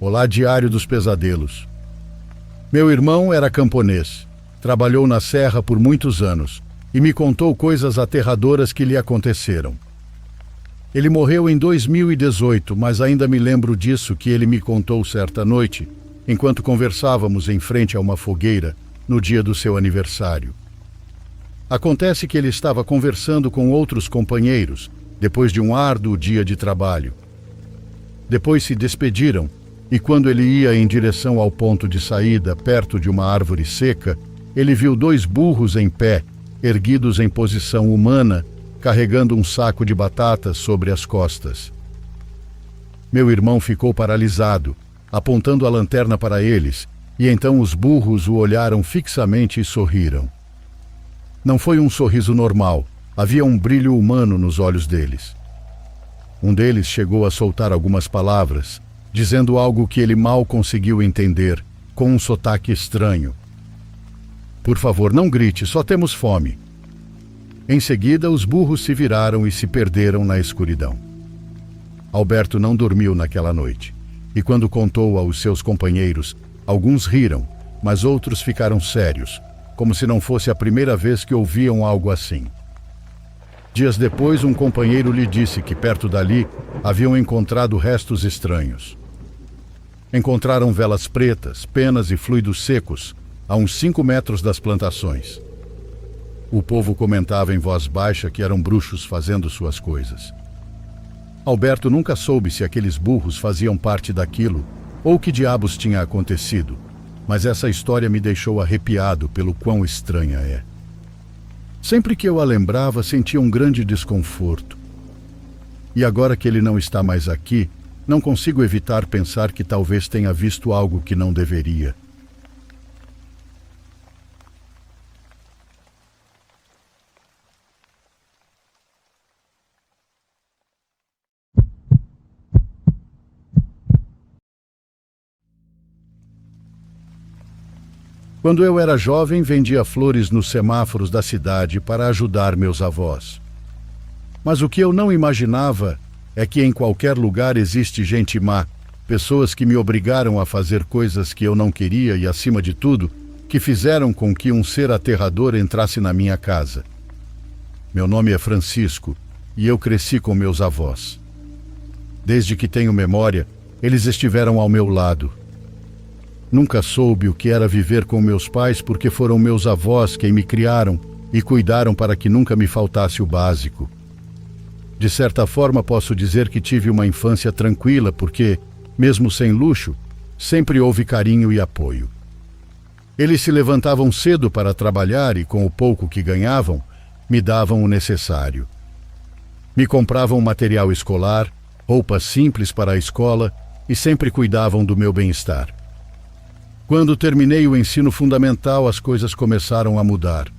Olá, Diário dos Pesadelos. Meu irmão era camponês. Trabalhou na serra por muitos anos e me contou coisas aterradoras que lhe aconteceram. Ele morreu em 2018, mas ainda me lembro disso que ele me contou certa noite, enquanto conversávamos em frente a uma fogueira no dia do seu aniversário. Acontece que ele estava conversando com outros companheiros depois de um árduo dia de trabalho. Depois se despediram e quando ele ia em direção ao ponto de saída, perto de uma árvore seca, ele viu 2 burros em pé, erguidos em posição humana, carregando um saco de batatas sobre as costas. Meu irmão ficou paralisado, apontando a lanterna para eles, e então os burros o olharam fixamente e sorriram. Não foi um sorriso normal, havia um brilho humano nos olhos deles. Um deles chegou a soltar algumas palavras, dizendo algo que ele mal conseguiu entender, com um sotaque estranho. Por favor, não grite, só temos fome. Em seguida, os burros se viraram e se perderam na escuridão. Alberto não dormiu naquela noite, e quando contou aos seus companheiros, alguns riram, mas outros ficaram sérios, como se não fosse a primeira vez que ouviam algo assim. Dias depois, um companheiro lhe disse que perto dali haviam encontrado restos estranhos. Encontraram velas pretas, penas e fluidos secos, a uns 5 metros das plantações. O povo comentava em voz baixa que eram bruxos fazendo suas coisas. Alberto nunca soube se aqueles burros faziam parte daquilo ou que diabos tinha acontecido, mas essa história me deixou arrepiado pelo quão estranha é. Sempre que eu a lembrava, sentia um grande desconforto. E agora que ele não está mais aqui, não consigo evitar pensar que talvez tenha visto algo que não deveria. Quando eu era jovem, vendia flores nos semáforos da cidade para ajudar meus avós. Mas o que eu não imaginava é que em qualquer lugar existe gente má, pessoas que me obrigaram a fazer coisas que eu não queria e, acima de tudo, que fizeram com que um ser aterrador entrasse na minha casa. Meu nome é Francisco e eu cresci com meus avós. Desde que tenho memória, eles estiveram ao meu lado. Nunca soube o que era viver com meus pais porque foram meus avós quem me criaram e cuidaram para que nunca me faltasse o básico. De certa forma, posso dizer que tive uma infância tranquila porque, mesmo sem luxo, sempre houve carinho e apoio. Eles se levantavam cedo para trabalhar e, com o pouco que ganhavam, me davam o necessário. Me compravam material escolar, roupas simples para a escola e sempre cuidavam do meu bem-estar. Quando terminei o ensino fundamental, as coisas começaram a mudar.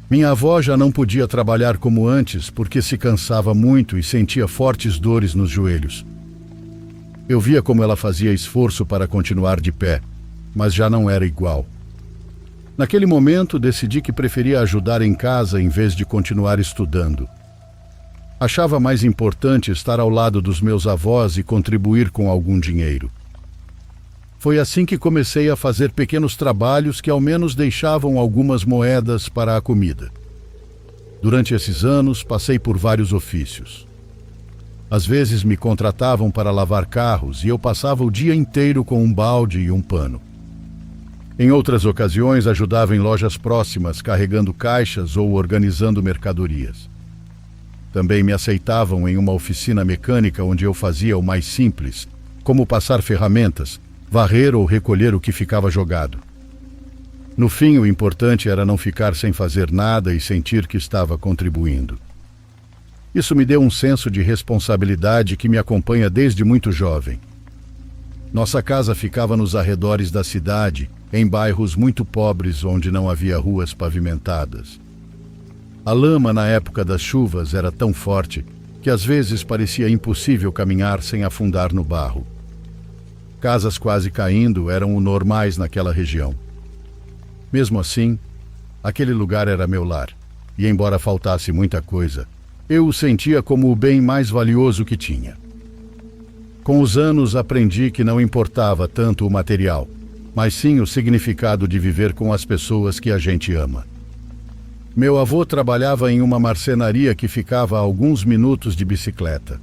Minha avó já não podia trabalhar como antes porque se cansava muito e sentia fortes dores nos joelhos. Eu via como ela fazia esforço para continuar de pé, mas já não era igual. Naquele momento, decidi que preferia ajudar em casa em vez de continuar estudando. Achava mais importante estar ao lado dos meus avós e contribuir com algum dinheiro. Foi assim que comecei a fazer pequenos trabalhos que ao menos deixavam algumas moedas para a comida. Durante esses anos, passei por vários ofícios. Às vezes me contratavam para lavar carros e eu passava o dia inteiro com um balde e um pano. Em outras ocasiões, ajudava em lojas próximas, carregando caixas ou organizando mercadorias. Também me aceitavam em uma oficina mecânica onde eu fazia o mais simples, como passar ferramentas, varrer ou recolher o que ficava jogado. No fim, o importante era não ficar sem fazer nada e sentir que estava contribuindo. Isso me deu um senso de responsabilidade que me acompanha desde muito jovem. Nossa casa ficava nos arredores da cidade, em bairros muito pobres onde não havia ruas pavimentadas. A lama na época das chuvas era tão forte que às vezes parecia impossível caminhar sem afundar no barro. Casas quase caindo eram o normais naquela região. Mesmo assim, aquele lugar era meu lar, e embora faltasse muita coisa, eu o sentia como o bem mais valioso que tinha. Com os anos aprendi que não importava tanto o material, mas sim o significado de viver com as pessoas que a gente ama. Meu avô trabalhava em uma marcenaria que ficava a alguns minutos de bicicleta.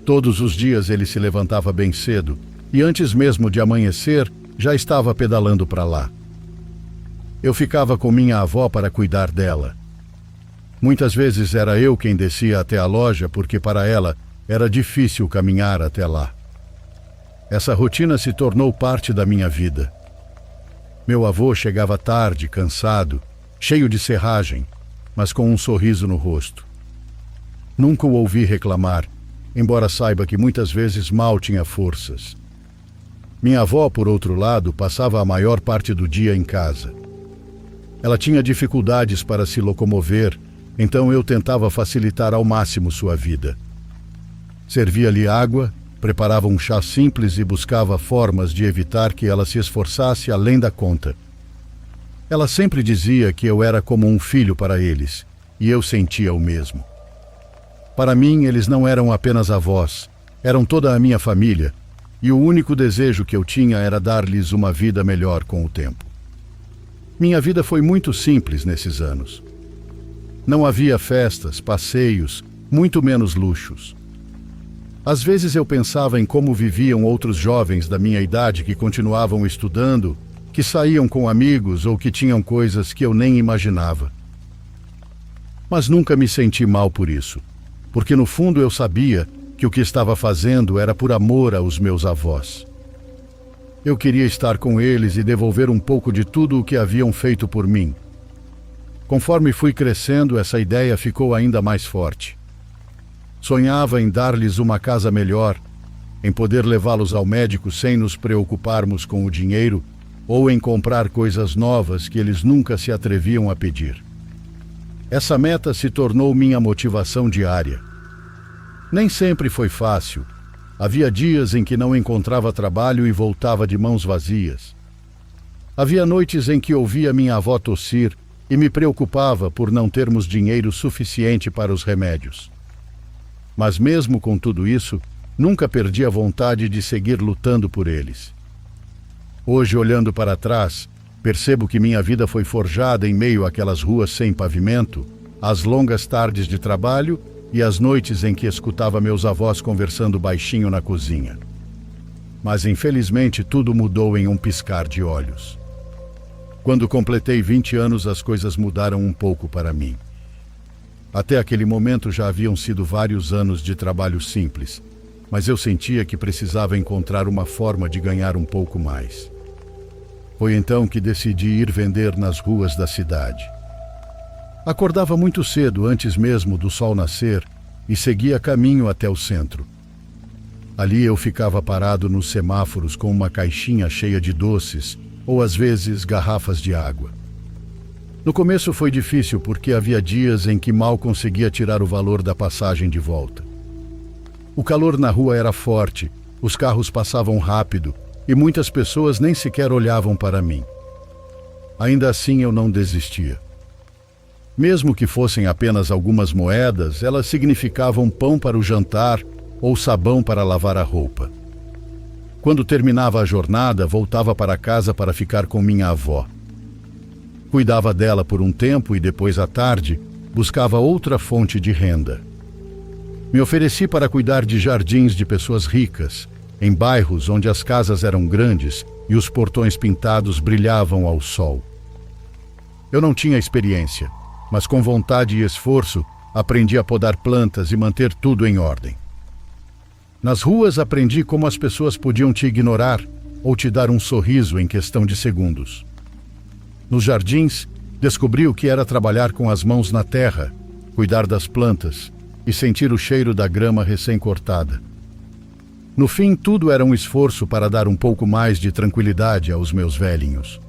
Todos os dias ele se levantava bem cedo e antes mesmo de amanhecer já estava pedalando para lá. Eu ficava com minha avó para cuidar dela. Muitas vezes era eu quem descia até a loja porque para ela era difícil caminhar até lá. Essa rotina se tornou parte da minha vida. Meu avô chegava tarde, cansado, cheio de serragem, mas com um sorriso no rosto. Nunca o ouvi reclamar, embora saiba que muitas vezes mal tinha forças. Minha avó, por outro lado, passava a maior parte do dia em casa. Ela tinha dificuldades para se locomover, então eu tentava facilitar ao máximo sua vida. Servia-lhe água, preparava um chá simples e buscava formas de evitar que ela se esforçasse além da conta. Ela sempre dizia que eu era como um filho para eles, e eu sentia o mesmo. Para mim, eles não eram apenas avós, eram toda a minha família, e o único desejo que eu tinha era dar-lhes uma vida melhor com o tempo. Minha vida foi muito simples nesses anos. Não havia festas, passeios, muito menos luxos. Às vezes eu pensava em como viviam outros jovens da minha idade que continuavam estudando, que saíam com amigos ou que tinham coisas que eu nem imaginava. Mas nunca me senti mal por isso, porque no fundo eu sabia que o que estava fazendo era por amor aos meus avós. Eu queria estar com eles e devolver um pouco de tudo o que haviam feito por mim. Conforme fui crescendo, essa ideia ficou ainda mais forte. Sonhava em dar-lhes uma casa melhor, em poder levá-los ao médico sem nos preocuparmos com o dinheiro ou em comprar coisas novas que eles nunca se atreviam a pedir. Essa meta se tornou minha motivação diária. Nem sempre foi fácil. Havia dias em que não encontrava trabalho e voltava de mãos vazias. Havia noites em que ouvia minha avó tossir e me preocupava por não termos dinheiro suficiente para os remédios. Mas mesmo com tudo isso, nunca perdi a vontade de seguir lutando por eles. Hoje, olhando para trás, percebo que minha vida foi forjada em meio àquelas ruas sem pavimento, às longas tardes de trabalho e às noites em que escutava meus avós conversando baixinho na cozinha. Mas infelizmente tudo mudou em um piscar de olhos. Quando completei 20 anos, as coisas mudaram um pouco para mim. Até aquele momento já haviam sido vários anos de trabalho simples, mas eu sentia que precisava encontrar uma forma de ganhar um pouco mais. Foi então que decidi ir vender nas ruas da cidade. Acordava muito cedo, antes mesmo do sol nascer, e seguia caminho até o centro. Ali eu ficava parado nos semáforos com uma caixinha cheia de doces, ou às vezes garrafas de água. No começo foi difícil porque havia dias em que mal conseguia tirar o valor da passagem de volta. O calor na rua era forte, os carros passavam rápido e muitas pessoas nem sequer olhavam para mim. Ainda assim eu não desistia. Mesmo que fossem apenas algumas moedas, elas significavam pão para o jantar ou sabão para lavar a roupa. Quando terminava a jornada, voltava para casa para ficar com minha avó. Cuidava dela por um tempo e depois, à tarde, buscava outra fonte de renda. Me ofereci para cuidar de jardins de pessoas ricas, em bairros onde as casas eram grandes e os portões pintados brilhavam ao sol. Eu não tinha experiência, mas com vontade e esforço, aprendi a podar plantas e manter tudo em ordem. Nas ruas aprendi como as pessoas podiam te ignorar ou te dar um sorriso em questão de segundos. Nos jardins, descobri o que era trabalhar com as mãos na terra, cuidar das plantas e sentir o cheiro da grama recém-cortada. No fim, tudo era um esforço para dar um pouco mais de tranquilidade aos meus velhinhos.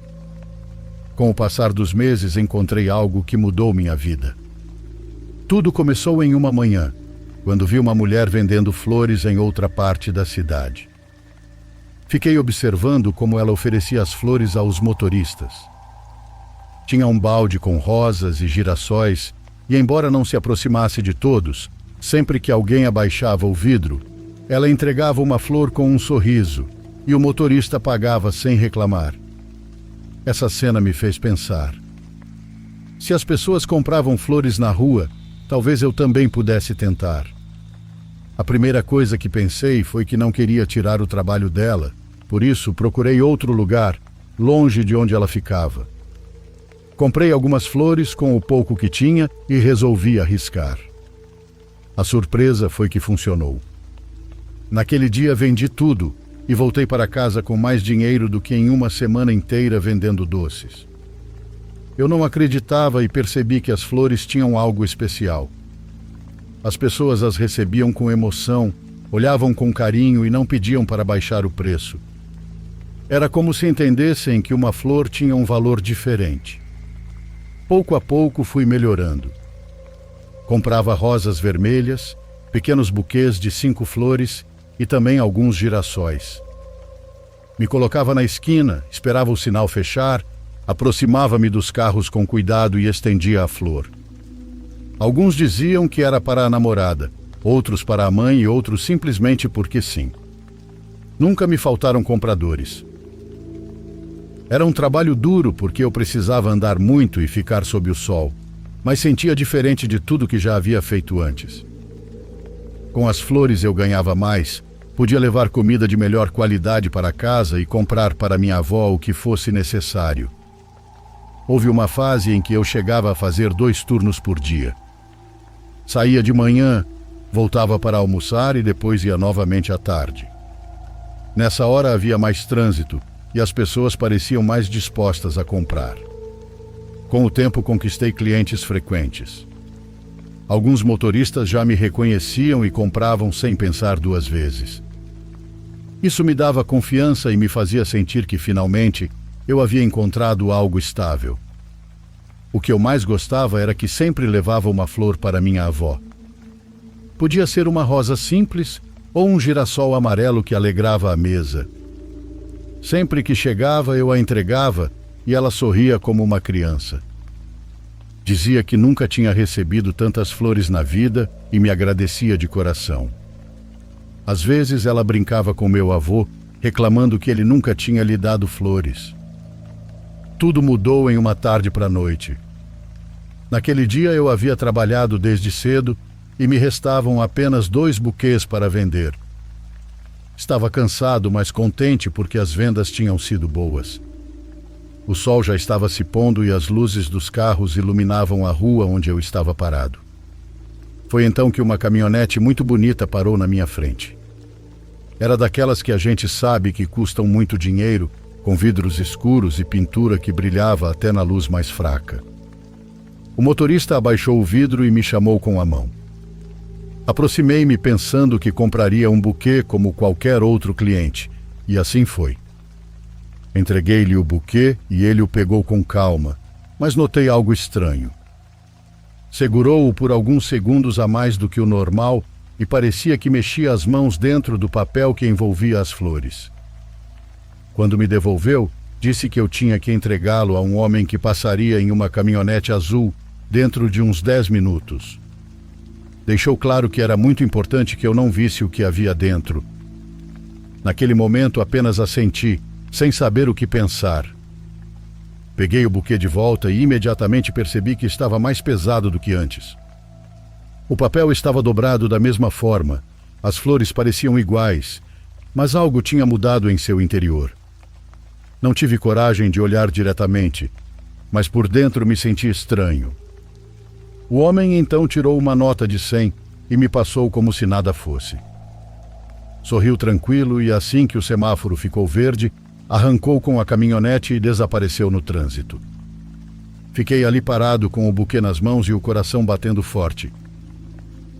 Com o passar dos meses, encontrei algo que mudou minha vida. Tudo começou em uma manhã, quando vi uma mulher vendendo flores em outra parte da cidade. Fiquei observando como ela oferecia as flores aos motoristas. Tinha um balde com rosas e girassóis, e embora não se aproximasse de todos, sempre que alguém abaixava o vidro, Ela entregava uma flor com um sorriso e o motorista pagava sem reclamar. Essa cena me fez pensar. Se as pessoas compravam flores na rua, talvez eu também pudesse tentar. A primeira coisa que pensei foi que não queria tirar o trabalho dela, por isso procurei outro lugar, longe de onde ela ficava. Comprei algumas flores com o pouco que tinha e resolvi arriscar. A surpresa foi que funcionou. Naquele dia vendi tudo e voltei para casa com mais dinheiro do que em uma semana inteira vendendo doces. Eu não acreditava e percebi que as flores tinham algo especial. As pessoas as recebiam com emoção, olhavam com carinho e não pediam para baixar o preço. Era como se entendessem que uma flor tinha um valor diferente. Pouco a pouco fui melhorando. Comprava rosas vermelhas, pequenos buquês de 5 flores e também alguns girassóis. Me colocava na esquina, esperava o sinal fechar, aproximava-me dos carros com cuidado e estendia a flor. Alguns diziam que era para a namorada, outros para a mãe e outros simplesmente porque sim. Nunca me faltaram compradores. Era um trabalho duro porque eu precisava andar muito e ficar sob o sol, mas sentia diferente de tudo que já havia feito antes. Com as flores eu ganhava mais, podia levar comida de melhor qualidade para casa e comprar para minha avó o que fosse necessário. Houve uma fase em que eu chegava a fazer 2 turnos por dia. Saía de manhã, voltava para almoçar e depois ia novamente à tarde. Nessa hora havia mais trânsito e as pessoas pareciam mais dispostas a comprar. Com o tempo conquistei clientes frequentes. Alguns motoristas já me reconheciam e compravam sem pensar 2 vezes. Isso me dava confiança e me fazia sentir que finalmente eu havia encontrado algo estável. O que eu mais gostava era que sempre levava uma flor para minha avó. Podia ser uma rosa simples ou um girassol amarelo que alegrava a mesa. Sempre que chegava, eu a entregava e ela sorria como uma criança. Dizia que nunca tinha recebido tantas flores na vida e me agradecia de coração. Às vezes ela brincava com meu avô, reclamando que ele nunca tinha lhe dado flores. Tudo mudou em uma tarde para a noite. Naquele dia eu havia trabalhado desde cedo e me restavam apenas 2 buquês para vender. Estava cansado, mas contente porque as vendas tinham sido boas. O sol já estava se pondo e as luzes dos carros iluminavam a rua onde eu estava parado. Foi então que uma caminhonete muito bonita parou na minha frente. Era daquelas que a gente sabe que custam muito dinheiro, com vidros escuros e pintura que brilhava até na luz mais fraca. O motorista abaixou o vidro e me chamou com a mão. Aproximei-me pensando que compraria um buquê como qualquer outro cliente, e assim foi. Entreguei-lhe o buquê e ele o pegou com calma, mas notei algo estranho. Segurou-o por alguns segundos a mais do que o normal e parecia que mexia as mãos dentro do papel que envolvia as flores. Quando me devolveu, disse que eu tinha que entregá-lo a um homem que passaria em uma caminhonete azul dentro de uns 10 minutos. Deixou claro que era muito importante que eu não visse o que havia dentro. Naquele momento apenas assenti, sem saber o que pensar. Peguei o buquê de volta e imediatamente percebi que estava mais pesado do que antes. O papel estava dobrado da mesma forma, as flores pareciam iguais, mas algo tinha mudado em seu interior. Não tive coragem de olhar diretamente, mas por dentro me senti estranho. O homem então tirou uma nota de 100 e me passou como se nada fosse. Sorriu tranquilo e assim que o semáforo ficou verde, arrancou com a caminhonete e desapareceu no trânsito. Fiquei ali parado com o buquê nas mãos e o coração batendo forte.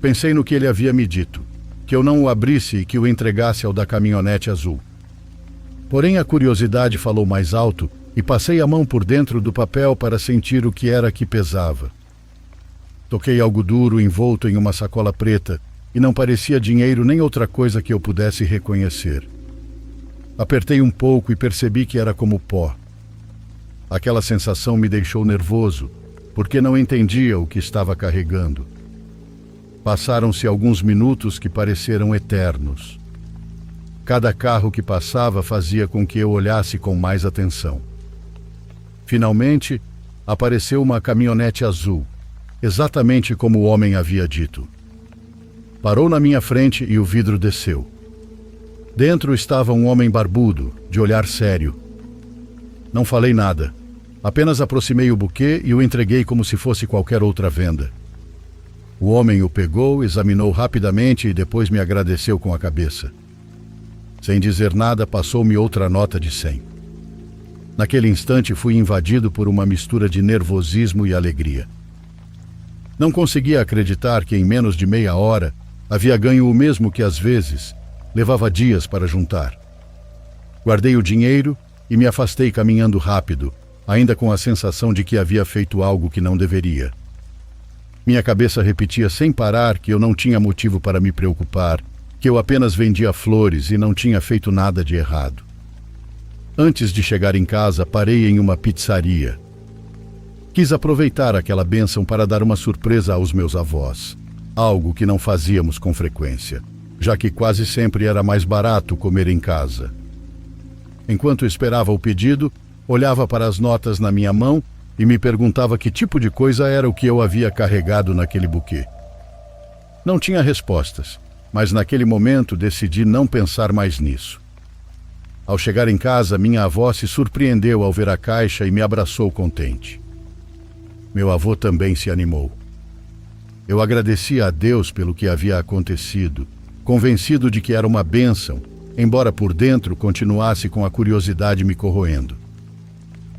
Pensei no que ele havia me dito, que eu não o abrisse e que o entregasse ao da caminhonete azul. Porém, a curiosidade falou mais alto e passei a mão por dentro do papel para sentir o que era que pesava. Toquei algo duro envolto em uma sacola preta e não parecia dinheiro nem outra coisa que eu pudesse reconhecer. Apertei um pouco e percebi que era como pó. Aquela sensação me deixou nervoso, porque não entendia o que estava carregando. Passaram-se alguns minutos que pareceram eternos. Cada carro que passava fazia com que eu olhasse com mais atenção. Finalmente, apareceu uma caminhonete azul, exatamente como o homem havia dito. Parou na minha frente e o vidro desceu. Dentro estava um homem barbudo, de olhar sério. Não falei nada. Apenas aproximei o buquê e o entreguei como se fosse qualquer outra venda. O homem o pegou, examinou rapidamente e depois me agradeceu com a cabeça. Sem dizer nada, passou-me outra nota de 100. Naquele instante fui invadido por uma mistura de nervosismo e alegria. Não conseguia acreditar que em menos de meia hora havia ganho o mesmo que às vezes levava dias para juntar. Guardei o dinheiro e me afastei caminhando rápido, ainda com a sensação de que havia feito algo que não deveria. Minha cabeça repetia sem parar que eu não tinha motivo para me preocupar, que eu apenas vendia flores e não tinha feito nada de errado. Antes de chegar em casa, parei em uma pizzaria. Quis aproveitar aquela bênção para dar uma surpresa aos meus avós, algo que não fazíamos com frequência, já que quase sempre era mais barato comer em casa. Enquanto esperava o pedido, olhava para as notas na minha mão e me perguntava que tipo de coisa era o que eu havia carregado naquele buquê. Não tinha respostas, mas naquele momento decidi não pensar mais nisso. Ao chegar em casa, minha avó se surpreendeu ao ver a caixa e me abraçou contente. Meu avô também se animou. Eu agradecia a Deus pelo que havia acontecido, convencido de que era uma bênção, embora por dentro continuasse com a curiosidade me corroendo.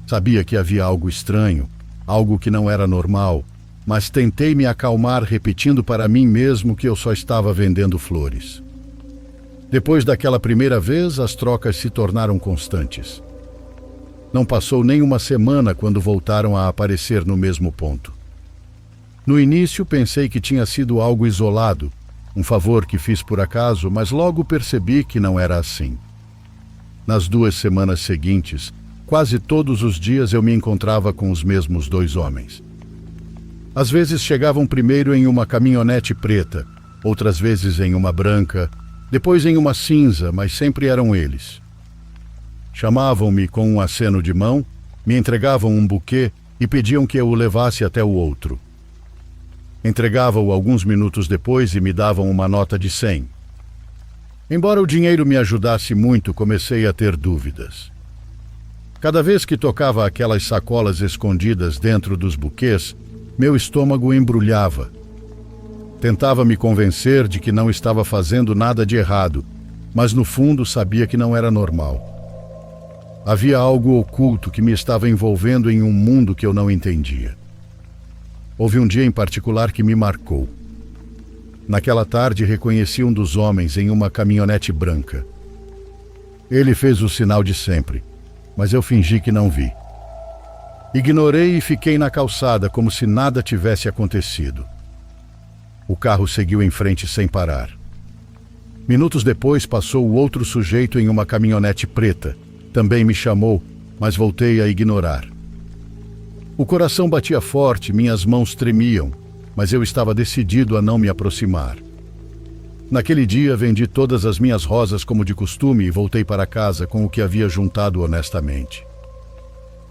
Sabia que havia algo estranho, algo que não era normal, mas tentei me acalmar repetindo para mim mesmo que eu só estava vendendo flores. Depois daquela primeira vez, as trocas se tornaram constantes. Não passou nem uma semana quando voltaram a aparecer no mesmo ponto. No início pensei que tinha sido algo isolado, um favor que fiz por acaso, mas logo percebi que não era assim. Nas 2 semanas seguintes, quase todos os dias eu me encontrava com os mesmos 2 homens. Às vezes chegavam primeiro em uma caminhonete preta, outras vezes em uma branca, depois em uma cinza, mas sempre eram eles. Chamavam-me com um aceno de mão, me entregavam um buquê e pediam que eu o levasse até o outro. Entregava-o alguns minutos depois e me davam uma nota de 100. Embora o dinheiro me ajudasse muito, comecei a ter dúvidas. Cada vez que tocava aquelas sacolas escondidas dentro dos buquês, meu estômago embrulhava. Tentava me convencer de que não estava fazendo nada de errado, mas no fundo sabia que não era normal. Havia algo oculto que me estava envolvendo em um mundo que eu não entendia. Houve um dia em particular que me marcou. Naquela tarde reconheci um dos homens em uma caminhonete branca. Ele fez o sinal de sempre, mas eu fingi que não vi. Ignorei e fiquei na calçada como se nada tivesse acontecido. O carro seguiu em frente sem parar. Minutos depois passou o outro sujeito em uma caminhonete preta. Também me chamou, mas voltei a ignorar. O coração batia forte, minhas mãos tremiam, mas eu estava decidido a não me aproximar. Naquele dia vendi todas as minhas rosas como de costume e voltei para casa com o que havia juntado honestamente.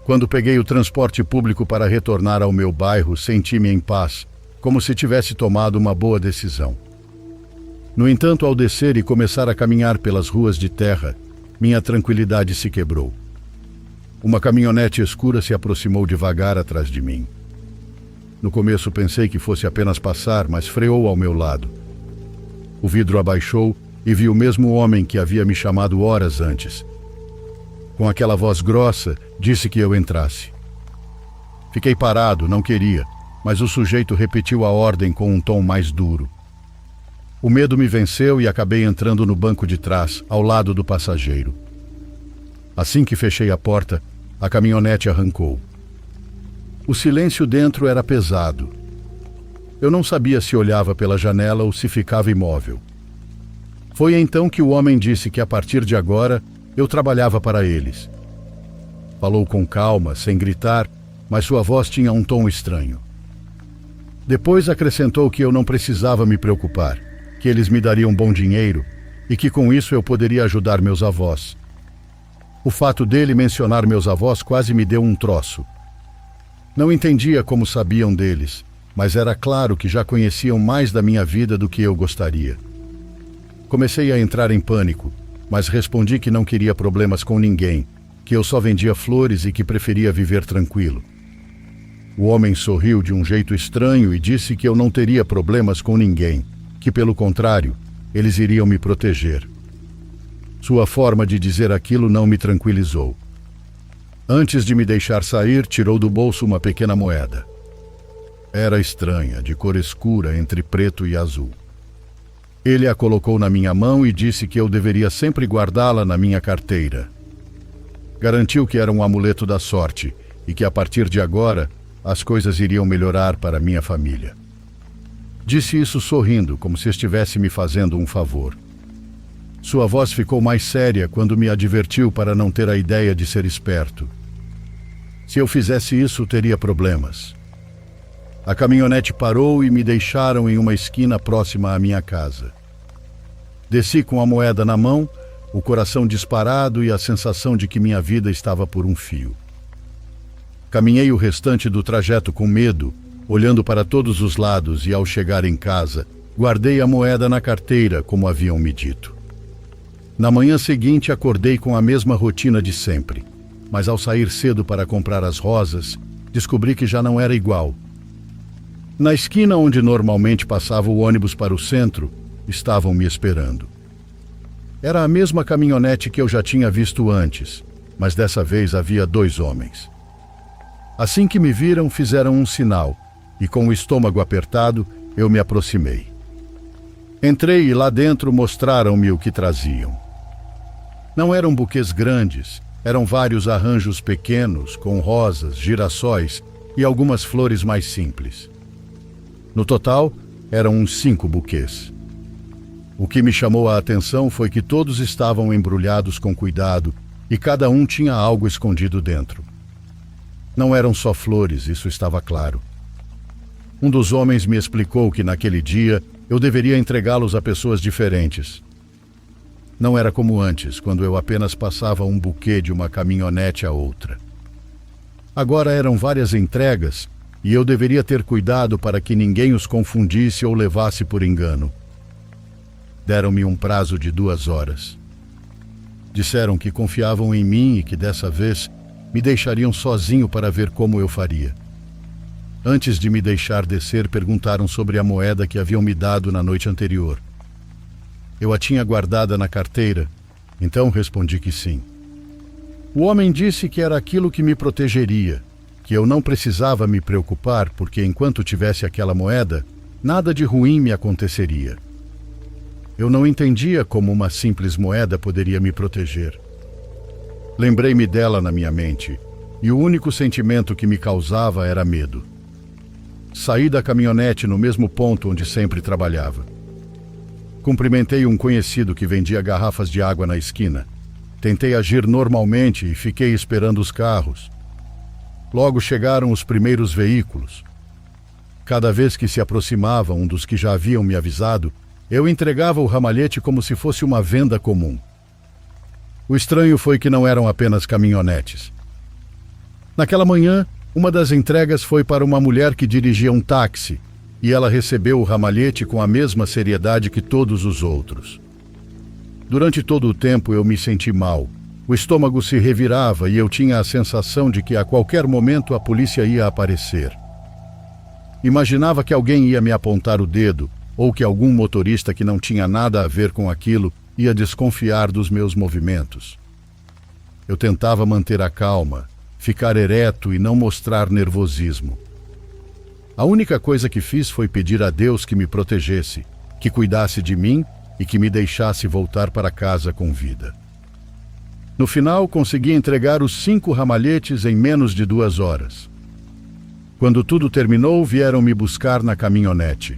Quando peguei o transporte público para retornar ao meu bairro, senti-me em paz, como se tivesse tomado uma boa decisão. No entanto, ao descer e começar a caminhar pelas ruas de terra, minha tranquilidade se quebrou. Uma caminhonete escura se aproximou devagar atrás de mim. No começo pensei que fosse apenas passar, mas freou ao meu lado. O vidro abaixou e vi o mesmo homem que havia me chamado horas antes. Com aquela voz grossa, disse que eu entrasse. Fiquei parado, não queria, mas o sujeito repetiu a ordem com um tom mais duro. O medo me venceu e acabei entrando no banco de trás, ao lado do passageiro. Assim que fechei a porta, a caminhonete arrancou. O silêncio dentro era pesado. Eu não sabia se olhava pela janela ou se ficava imóvel. Foi então que o homem disse que a partir de agora eu trabalhava para eles. Falou com calma, sem gritar, mas sua voz tinha um tom estranho. Depois acrescentou que eu não precisava me preocupar, que eles me dariam bom dinheiro e que com isso eu poderia ajudar meus avós. O fato dele mencionar meus avós quase me deu um troço. Não entendia como sabiam deles, mas era claro que já conheciam mais da minha vida do que eu gostaria. Comecei a entrar em pânico, mas respondi que não queria problemas com ninguém, que eu só vendia flores e que preferia viver tranquilo. O homem sorriu de um jeito estranho e disse que eu não teria problemas com ninguém, que pelo contrário, eles iriam me proteger. Sua forma de dizer aquilo não me tranquilizou. Antes de me deixar sair, tirou do bolso uma pequena moeda. Era estranha, de cor escura entre preto e azul. Ele a colocou na minha mão e disse que eu deveria sempre guardá-la na minha carteira. Garantiu que era um amuleto da sorte e que a partir de agora as coisas iriam melhorar para minha família. Disse isso sorrindo, como se estivesse me fazendo um favor. Sua voz ficou mais séria quando me advertiu para não ter a ideia de ser esperto. Se eu fizesse isso, teria problemas. A caminhonete parou e me deixaram em uma esquina próxima à minha casa. Desci com a moeda na mão, o coração disparado e a sensação de que minha vida estava por um fio. Caminhei o restante do trajeto com medo, olhando para todos os lados e, ao chegar em casa, guardei a moeda na carteira, como haviam me dito. Na manhã seguinte, acordei com a mesma rotina de sempre, mas ao sair cedo para comprar as rosas, descobri que já não era igual. Na esquina onde normalmente passava o ônibus para o centro, estavam me esperando. Era a mesma caminhonete que eu já tinha visto antes, mas dessa vez havia 2 homens. Assim que me viram, fizeram um sinal, e com o estômago apertado, eu me aproximei. Entrei e lá dentro mostraram-me o que traziam. Não eram buquês grandes, eram vários arranjos pequenos, com rosas, girassóis e algumas flores mais simples. No total, eram uns 5 buquês. O que me chamou a atenção foi que todos estavam embrulhados com cuidado e cada um tinha algo escondido dentro. Não eram só flores, isso estava claro. Um dos homens me explicou que naquele dia eu deveria entregá-los a pessoas diferentes. Não era como antes, quando eu apenas passava um buquê de uma caminhonete a outra. Agora eram várias entregas e eu deveria ter cuidado para que ninguém os confundisse ou levasse por engano. Deram-me um prazo de 2 horas. Disseram que confiavam em mim e que dessa vez me deixariam sozinho para ver como eu faria. Antes de me deixar descer, perguntaram sobre a moeda que haviam me dado na noite anterior. Eu a tinha guardada na carteira, então respondi que sim. O homem disse que era aquilo que me protegeria, que eu não precisava me preocupar porque enquanto tivesse aquela moeda, nada de ruim me aconteceria. Eu não entendia como uma simples moeda poderia me proteger. Lembrei-me dela na minha mente, e o único sentimento que me causava era medo. Saí da caminhonete no mesmo ponto onde sempre trabalhava. Cumprimentei um conhecido que vendia garrafas de água na esquina. Tentei agir normalmente e fiquei esperando os carros. Logo chegaram os primeiros veículos. Cada vez que se aproximava um dos que já haviam me avisado, eu entregava o ramalhete como se fosse uma venda comum. O estranho foi que não eram apenas caminhonetes. Naquela manhã, uma das entregas foi para uma mulher que dirigia um táxi, e ela recebeu o ramalhete com a mesma seriedade que todos os outros. Durante todo o tempo eu me senti mal. O estômago se revirava e eu tinha a sensação de que a qualquer momento a polícia ia aparecer. Imaginava que alguém ia me apontar o dedo, ou que algum motorista que não tinha nada a ver com aquilo ia desconfiar dos meus movimentos. Eu tentava manter a calma, ficar ereto e não mostrar nervosismo. A única coisa que fiz foi pedir a Deus que me protegesse, que cuidasse de mim e que me deixasse voltar para casa com vida. No final, consegui entregar os 5 ramalhetes em menos de 2 horas. Quando tudo terminou, vieram me buscar na caminhonete.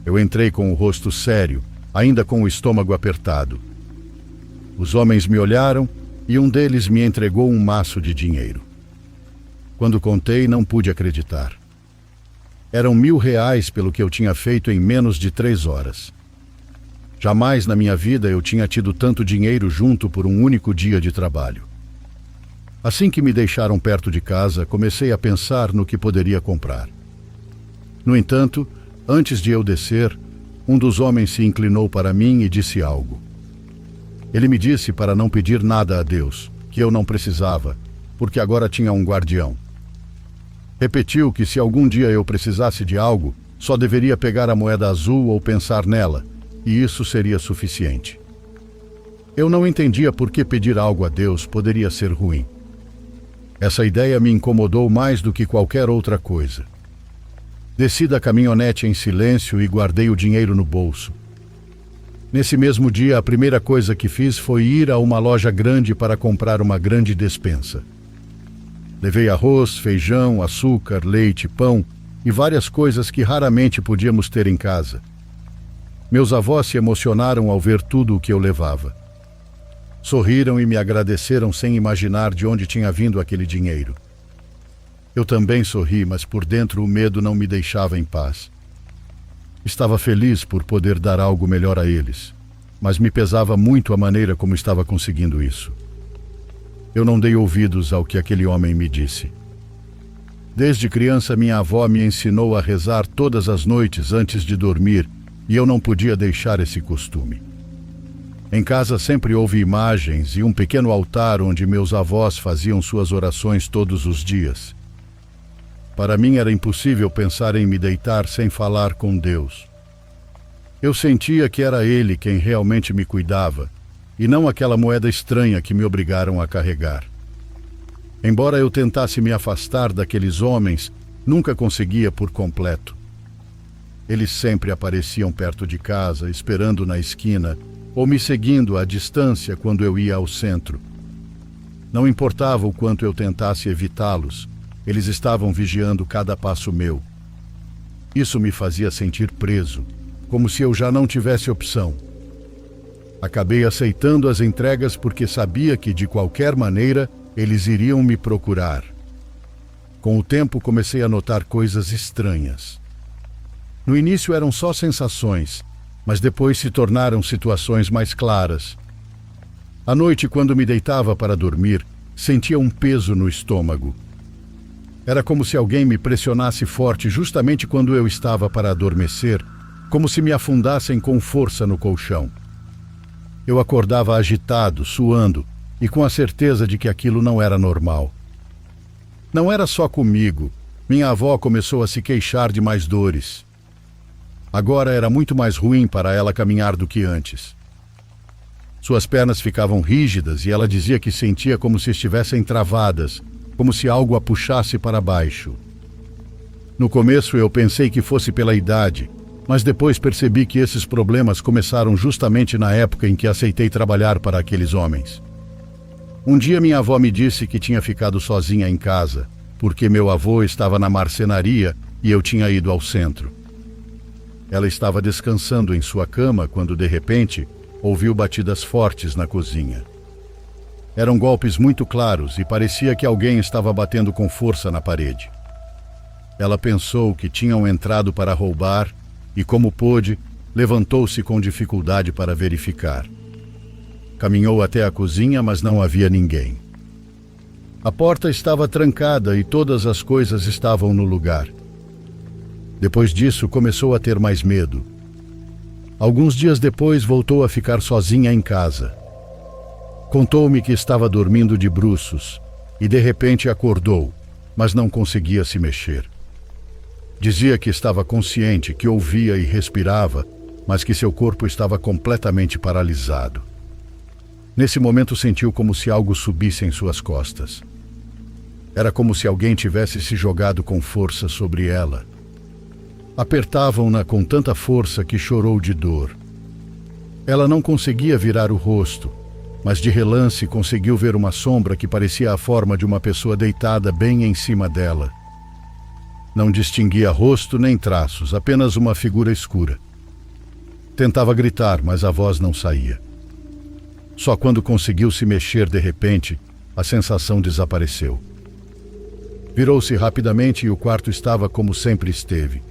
Eu entrei com o rosto sério, ainda com o estômago apertado. Os homens me olharam e um deles me entregou um maço de dinheiro. Quando contei, não pude acreditar. Eram R$ 1.000 pelo que eu tinha feito em menos de 3 horas. Jamais na minha vida eu tinha tido tanto dinheiro junto por um único dia de trabalho. Assim que me deixaram perto de casa, comecei a pensar no que poderia comprar. No entanto, antes de eu descer, um dos homens se inclinou para mim e disse algo. Ele me disse para não pedir nada a Deus, que eu não precisava, porque agora tinha um guardião. Repetiu que se algum dia eu precisasse de algo, só deveria pegar a moeda azul ou pensar nela, e isso seria suficiente. Eu não entendia por que pedir algo a Deus poderia ser ruim. Essa ideia me incomodou mais do que qualquer outra coisa. Desci da caminhonete em silêncio e guardei o dinheiro no bolso. Nesse mesmo dia, a primeira coisa que fiz foi ir a uma loja grande para comprar uma grande despensa. Levei arroz, feijão, açúcar, leite, pão e várias coisas que raramente podíamos ter em casa. Meus avós se emocionaram ao ver tudo o que eu levava. Sorriram e me agradeceram sem imaginar de onde tinha vindo aquele dinheiro. Eu também sorri, mas por dentro o medo não me deixava em paz. Estava feliz por poder dar algo melhor a eles, mas me pesava muito a maneira como estava conseguindo isso. Eu não dei ouvidos ao que aquele homem me disse. Desde criança, minha avó me ensinou a rezar todas as noites antes de dormir, e eu não podia deixar esse costume. Em casa sempre houve imagens e um pequeno altar onde meus avós faziam suas orações todos os dias. Para mim era impossível pensar em me deitar sem falar com Deus. Eu sentia que era Ele quem realmente me cuidava, e não aquela moeda estranha que me obrigaram a carregar. Embora eu tentasse me afastar daqueles homens, nunca conseguia por completo. Eles sempre apareciam perto de casa, esperando na esquina, ou me seguindo à distância quando eu ia ao centro. Não importava o quanto eu tentasse evitá-los, eles estavam vigiando cada passo meu. Isso me fazia sentir preso, como se eu já não tivesse opção. Acabei aceitando as entregas porque sabia que, de qualquer maneira, eles iriam me procurar. Com o tempo, comecei a notar coisas estranhas. No início eram só sensações, mas depois se tornaram situações mais claras. À noite, quando me deitava para dormir, sentia um peso no estômago. Era como se alguém me pressionasse forte justamente quando eu estava para adormecer, como se me afundassem com força no colchão. Eu acordava agitado, suando, e com a certeza de que aquilo não era normal. Não era só comigo. Minha avó começou a se queixar de mais dores. Agora era muito mais ruim para ela caminhar do que antes. Suas pernas ficavam rígidas e ela dizia que sentia como se estivessem travadas, como se algo a puxasse para baixo. No começo eu pensei que fosse pela idade, mas depois percebi que esses problemas começaram justamente na época em que aceitei trabalhar para aqueles homens. Um dia minha avó me disse que tinha ficado sozinha em casa, porque meu avô estava na marcenaria e eu tinha ido ao centro. Ela estava descansando em sua cama quando, de repente, ouviu batidas fortes na cozinha. Eram golpes muito claros e parecia que alguém estava batendo com força na parede. Ela pensou que tinham entrado para roubar e, como pôde, levantou-se com dificuldade para verificar. Caminhou até a cozinha, mas não havia ninguém. A porta estava trancada e todas as coisas estavam no lugar. Depois disso, começou a ter mais medo. Alguns dias depois, voltou a ficar sozinha em casa. Contou-me que estava dormindo de bruços e de repente acordou, mas não conseguia se mexer. Dizia que estava consciente, que ouvia e respirava, mas que seu corpo estava completamente paralisado. Nesse momento sentiu como se algo subisse em suas costas. Era como se alguém tivesse se jogado com força sobre ela. Apertavam-na com tanta força que chorou de dor. Ela não conseguia virar o rosto, mas de relance conseguiu ver uma sombra que parecia a forma de uma pessoa deitada bem em cima dela. Não distinguia rosto nem traços, apenas uma figura escura. Tentava gritar, mas a voz não saía. Só quando conseguiu se mexer de repente, a sensação desapareceu. Virou-se rapidamente e o quarto estava como sempre esteve.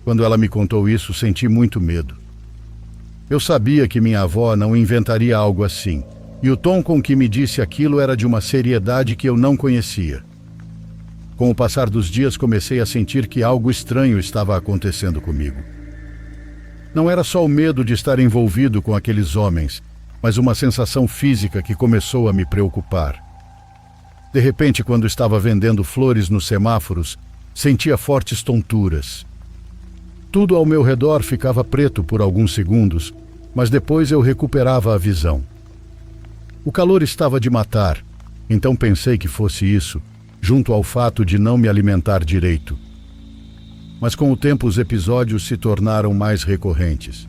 Quando ela me contou isso, senti muito medo. Eu sabia que minha avó não inventaria algo assim, e o tom com que me disse aquilo era de uma seriedade que eu não conhecia. Com o passar dos dias, comecei a sentir que algo estranho estava acontecendo comigo. Não era só o medo de estar envolvido com aqueles homens, mas uma sensação física que começou a me preocupar. De repente, quando estava vendendo flores nos semáforos, sentia fortes tonturas. Tudo ao meu redor ficava preto por alguns segundos, mas depois eu recuperava a visão. O calor estava de matar, então pensei que fosse isso, junto ao fato de não me alimentar direito. Mas com o tempo os episódios se tornaram mais recorrentes.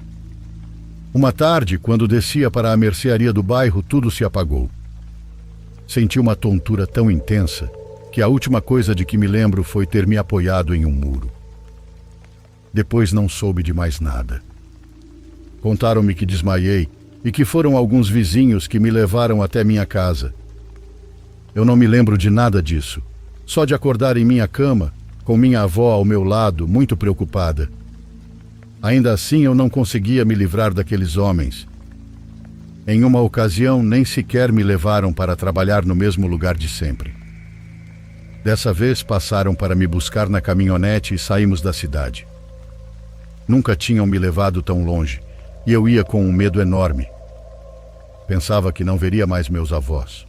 Uma tarde, quando descia para a mercearia do bairro, tudo se apagou. Senti uma tontura tão intensa que a última coisa de que me lembro foi ter me apoiado em um muro. Depois não soube de mais nada. Contaram-me que desmaiei e que foram alguns vizinhos que me levaram até minha casa. Eu não me lembro de nada disso, só de acordar em minha cama, com minha avó ao meu lado, muito preocupada. Ainda assim, eu não conseguia me livrar daqueles homens. Em uma ocasião, nem sequer me levaram para trabalhar no mesmo lugar de sempre. Dessa vez, passaram para me buscar na caminhonete e saímos da cidade. Nunca tinham me levado tão longe, e eu ia com um medo enorme. Pensava que não veria mais meus avós.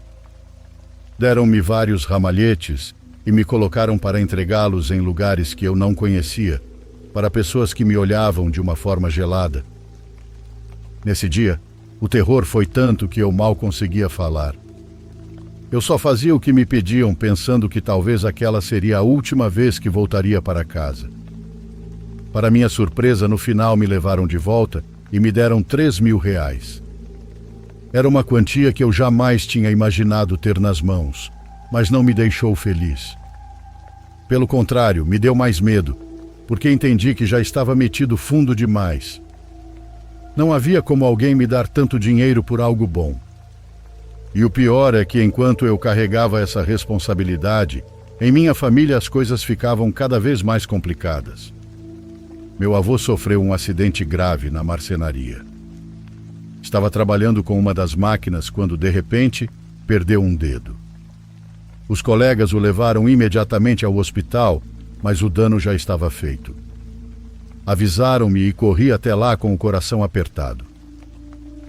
Deram-me vários ramalhetes e me colocaram para entregá-los em lugares que eu não conhecia, para pessoas que me olhavam de uma forma gelada. Nesse dia, o terror foi tanto que eu mal conseguia falar. Eu só fazia o que me pediam, pensando que talvez aquela seria a última vez que voltaria para casa. Para minha surpresa, no final me levaram de volta e me deram R$3.000. Era uma quantia que eu jamais tinha imaginado ter nas mãos, mas não me deixou feliz. Pelo contrário, me deu mais medo, porque entendi que já estava metido fundo demais. Não havia como alguém me dar tanto dinheiro por algo bom. E o pior é que enquanto eu carregava essa responsabilidade, em minha família as coisas ficavam cada vez mais complicadas. Meu avô sofreu um acidente grave na marcenaria. Estava trabalhando com uma das máquinas quando, de repente, perdeu um dedo. Os colegas o levaram imediatamente ao hospital, mas o dano já estava feito. Avisaram-me e corri até lá com o coração apertado.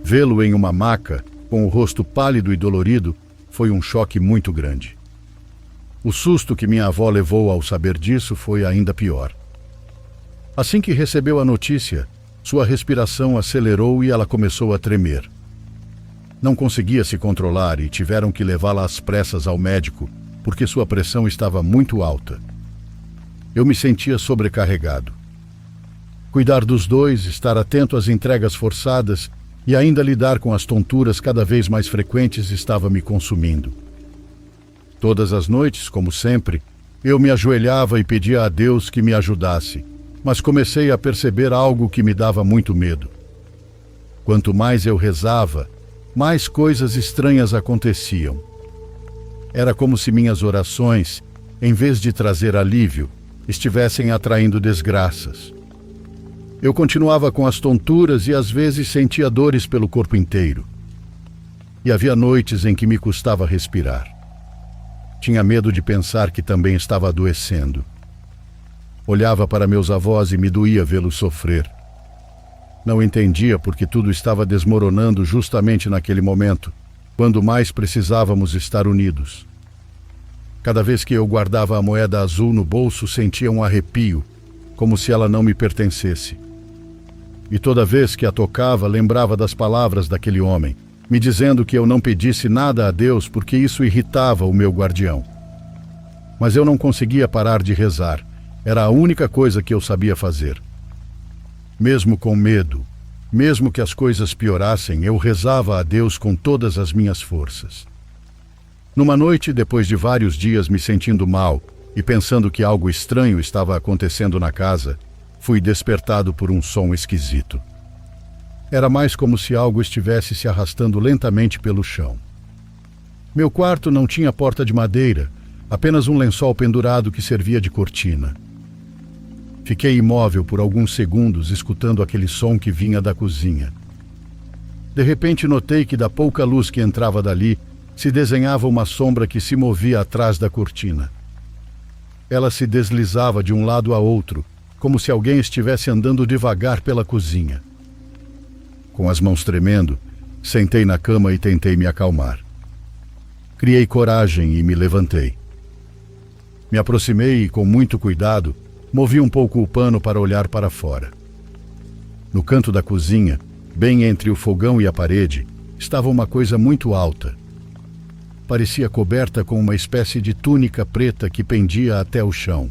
Vê-lo em uma maca, com o rosto pálido e dolorido, foi um choque muito grande. O susto que minha avó levou ao saber disso foi ainda pior. Assim que recebeu a notícia, sua respiração acelerou e ela começou a tremer. Não conseguia se controlar e tiveram que levá-la às pressas ao médico, porque sua pressão estava muito alta. Eu me sentia sobrecarregado. Cuidar dos dois, estar atento às entregas forçadas e ainda lidar com as tonturas cada vez mais frequentes estava me consumindo. Todas as noites, como sempre, eu me ajoelhava e pedia a Deus que me ajudasse, mas comecei a perceber algo que me dava muito medo. Quanto mais eu rezava, mais coisas estranhas aconteciam. Era como se minhas orações, em vez de trazer alívio, estivessem atraindo desgraças. Eu continuava com as tonturas e às vezes sentia dores pelo corpo inteiro. E havia noites em que me custava respirar. Tinha medo de pensar que também estava adoecendo. Olhava para meus avós e me doía vê-los sofrer. Não entendia porque tudo estava desmoronando justamente naquele momento, quando mais precisávamos estar unidos. Cada vez que eu guardava a moeda azul no bolso, sentia um arrepio, como se ela não me pertencesse. E toda vez que a tocava, lembrava das palavras daquele homem, me dizendo que eu não pedisse nada a Deus porque isso irritava o meu guardião. Mas eu não conseguia parar de rezar. Era a única coisa que eu sabia fazer. Mesmo com medo, mesmo que as coisas piorassem, eu rezava a Deus com todas as minhas forças. Numa noite, depois de vários dias me sentindo mal e pensando que algo estranho estava acontecendo na casa, fui despertado por um som esquisito. Era mais como se algo estivesse se arrastando lentamente pelo chão. Meu quarto não tinha porta de madeira, apenas um lençol pendurado que servia de cortina. Fiquei imóvel por alguns segundos, escutando aquele som que vinha da cozinha. De repente notei que da pouca luz que entrava dali, se desenhava uma sombra que se movia atrás da cortina. Ela se deslizava de um lado a outro, como se alguém estivesse andando devagar pela cozinha. Com as mãos tremendo, sentei na cama e tentei me acalmar. Criei coragem e me levantei. Me aproximei e, com muito cuidado, movi um pouco o pano para olhar para fora. No canto da cozinha, bem entre o fogão e a parede, estava uma coisa muito alta. Parecia coberta com uma espécie de túnica preta que pendia até o chão.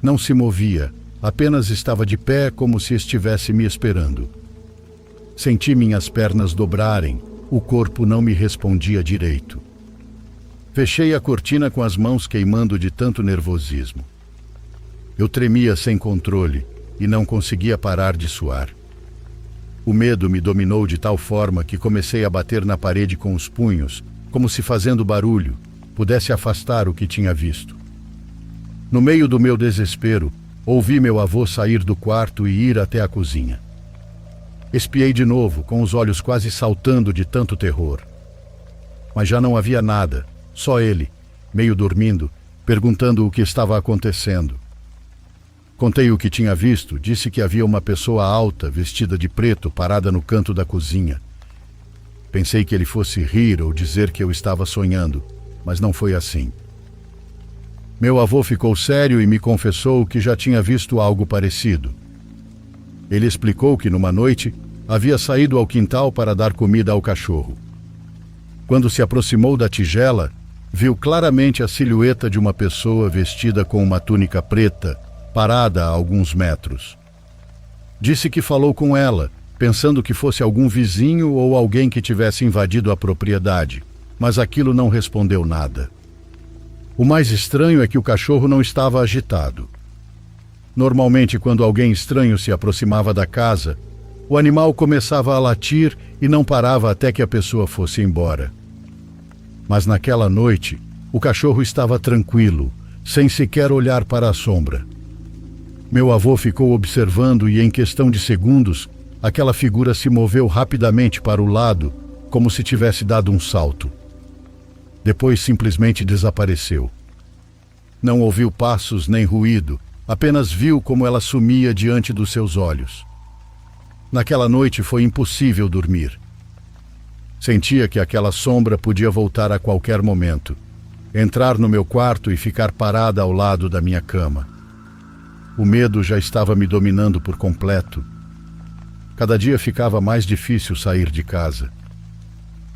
Não se movia, apenas estava de pé como se estivesse me esperando. Senti minhas pernas dobrarem, o corpo não me respondia direito. Fechei a cortina com as mãos queimando de tanto nervosismo. Eu tremia sem controle e não conseguia parar de suar. O medo me dominou de tal forma que comecei a bater na parede com os punhos, como se fazendo barulho, pudesse afastar o que tinha visto. No meio do meu desespero, ouvi meu avô sair do quarto e ir até a cozinha. Espiei de novo, com os olhos quase saltando de tanto terror. Mas já não havia nada, só ele, meio dormindo, perguntando o que estava acontecendo. Contei o que tinha visto, disse que havia uma pessoa alta, vestida de preto, parada no canto da cozinha. Pensei que ele fosse rir ou dizer que eu estava sonhando, mas não foi assim. Meu avô ficou sério e me confessou que já tinha visto algo parecido. Ele explicou que numa noite havia saído ao quintal para dar comida ao cachorro. Quando se aproximou da tigela, viu claramente a silhueta de uma pessoa vestida com uma túnica preta, parada a alguns metros. Disse que falou com ela, pensando que fosse algum vizinho ou alguém que tivesse invadido a propriedade, mas aquilo não respondeu nada. O mais estranho é que o cachorro não estava agitado. Normalmente, quando alguém estranho se aproximava da casa, o animal começava a latir e não parava até que a pessoa fosse embora. Mas naquela noite, o cachorro estava tranquilo, sem sequer olhar para a sombra. Meu avô ficou observando e, em questão de segundos, aquela figura se moveu rapidamente para o lado, como se tivesse dado um salto. Depois simplesmente desapareceu. Não ouviu passos nem ruído, apenas viu como ela sumia diante dos seus olhos. Naquela noite foi impossível dormir. Sentia que aquela sombra podia voltar a qualquer momento, entrar no meu quarto e ficar parada ao lado da minha cama. O medo já estava me dominando por completo. Cada dia ficava mais difícil sair de casa.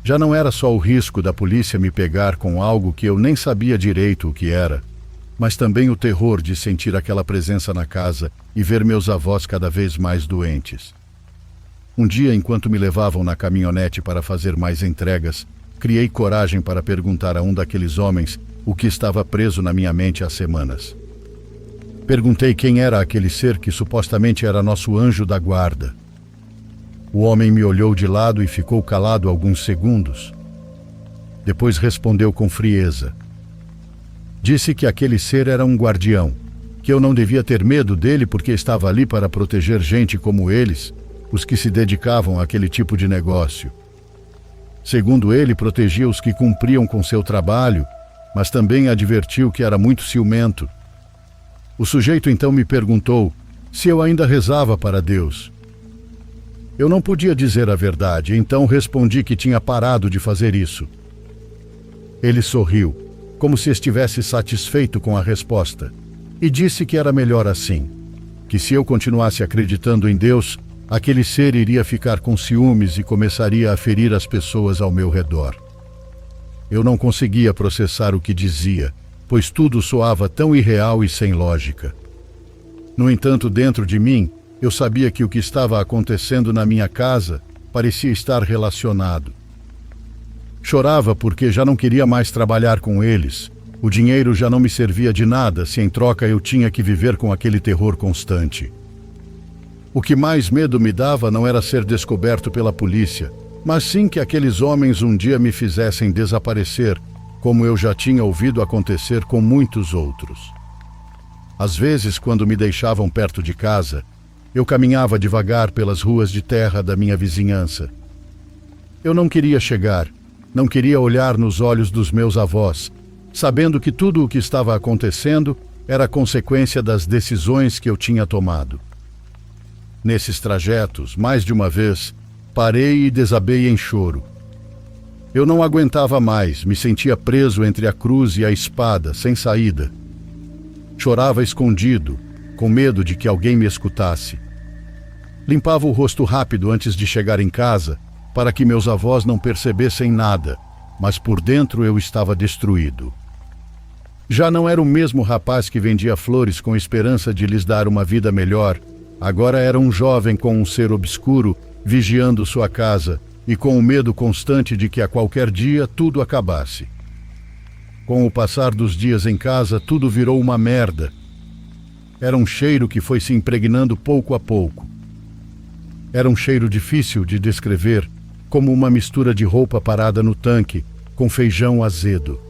Já não era só o risco da polícia me pegar com algo que eu nem sabia direito o que era, mas também o terror de sentir aquela presença na casa e ver meus avós cada vez mais doentes. Um dia, enquanto me levavam na caminhonete para fazer mais entregas, criei coragem para perguntar a um daqueles homens o que estava preso na minha mente há semanas. Perguntei quem era aquele ser que supostamente era nosso anjo da guarda. O homem me olhou de lado e ficou calado alguns segundos. Depois respondeu com frieza. Disse que aquele ser era um guardião, que eu não devia ter medo dele porque estava ali para proteger gente como eles, os que se dedicavam àquele tipo de negócio. Segundo ele, protegia os que cumpriam com seu trabalho, mas também advertiu que era muito ciumento. O sujeito então me perguntou se eu ainda rezava para Deus. Eu não podia dizer a verdade, então respondi que tinha parado de fazer isso. Ele sorriu, como se estivesse satisfeito com a resposta, e disse que era melhor assim, que se eu continuasse acreditando em Deus, aquele ser iria ficar com ciúmes e começaria a ferir as pessoas ao meu redor. Eu não conseguia processar o que dizia, pois tudo soava tão irreal e sem lógica. No entanto, dentro de mim, eu sabia que o que estava acontecendo na minha casa parecia estar relacionado. Chorava porque já não queria mais trabalhar com eles. O dinheiro já não me servia de nada se em troca eu tinha que viver com aquele terror constante. O que mais medo me dava não era ser descoberto pela polícia, mas sim que aqueles homens um dia me fizessem desaparecer, como eu já tinha ouvido acontecer com muitos outros. Às vezes, quando me deixavam perto de casa, eu caminhava devagar pelas ruas de terra da minha vizinhança. Eu não queria chegar, não queria olhar nos olhos dos meus avós, sabendo que tudo o que estava acontecendo era consequência das decisões que eu tinha tomado. Nesses trajetos, mais de uma vez, parei e desabei em choro. Eu não aguentava mais, me sentia preso entre a cruz e a espada, sem saída. Chorava escondido, com medo de que alguém me escutasse. Limpava o rosto rápido antes de chegar em casa, para que meus avós não percebessem nada, mas por dentro eu estava destruído. Já não era o mesmo rapaz que vendia flores com esperança de lhes dar uma vida melhor. Agora era um jovem com um ser obscuro, vigiando sua casa e com o medo constante de que a qualquer dia tudo acabasse. Com o passar dos dias em casa, tudo virou uma merda. Era um cheiro que foi se impregnando pouco a pouco. Era um cheiro difícil de descrever, como uma mistura de roupa parada no tanque, com feijão azedo.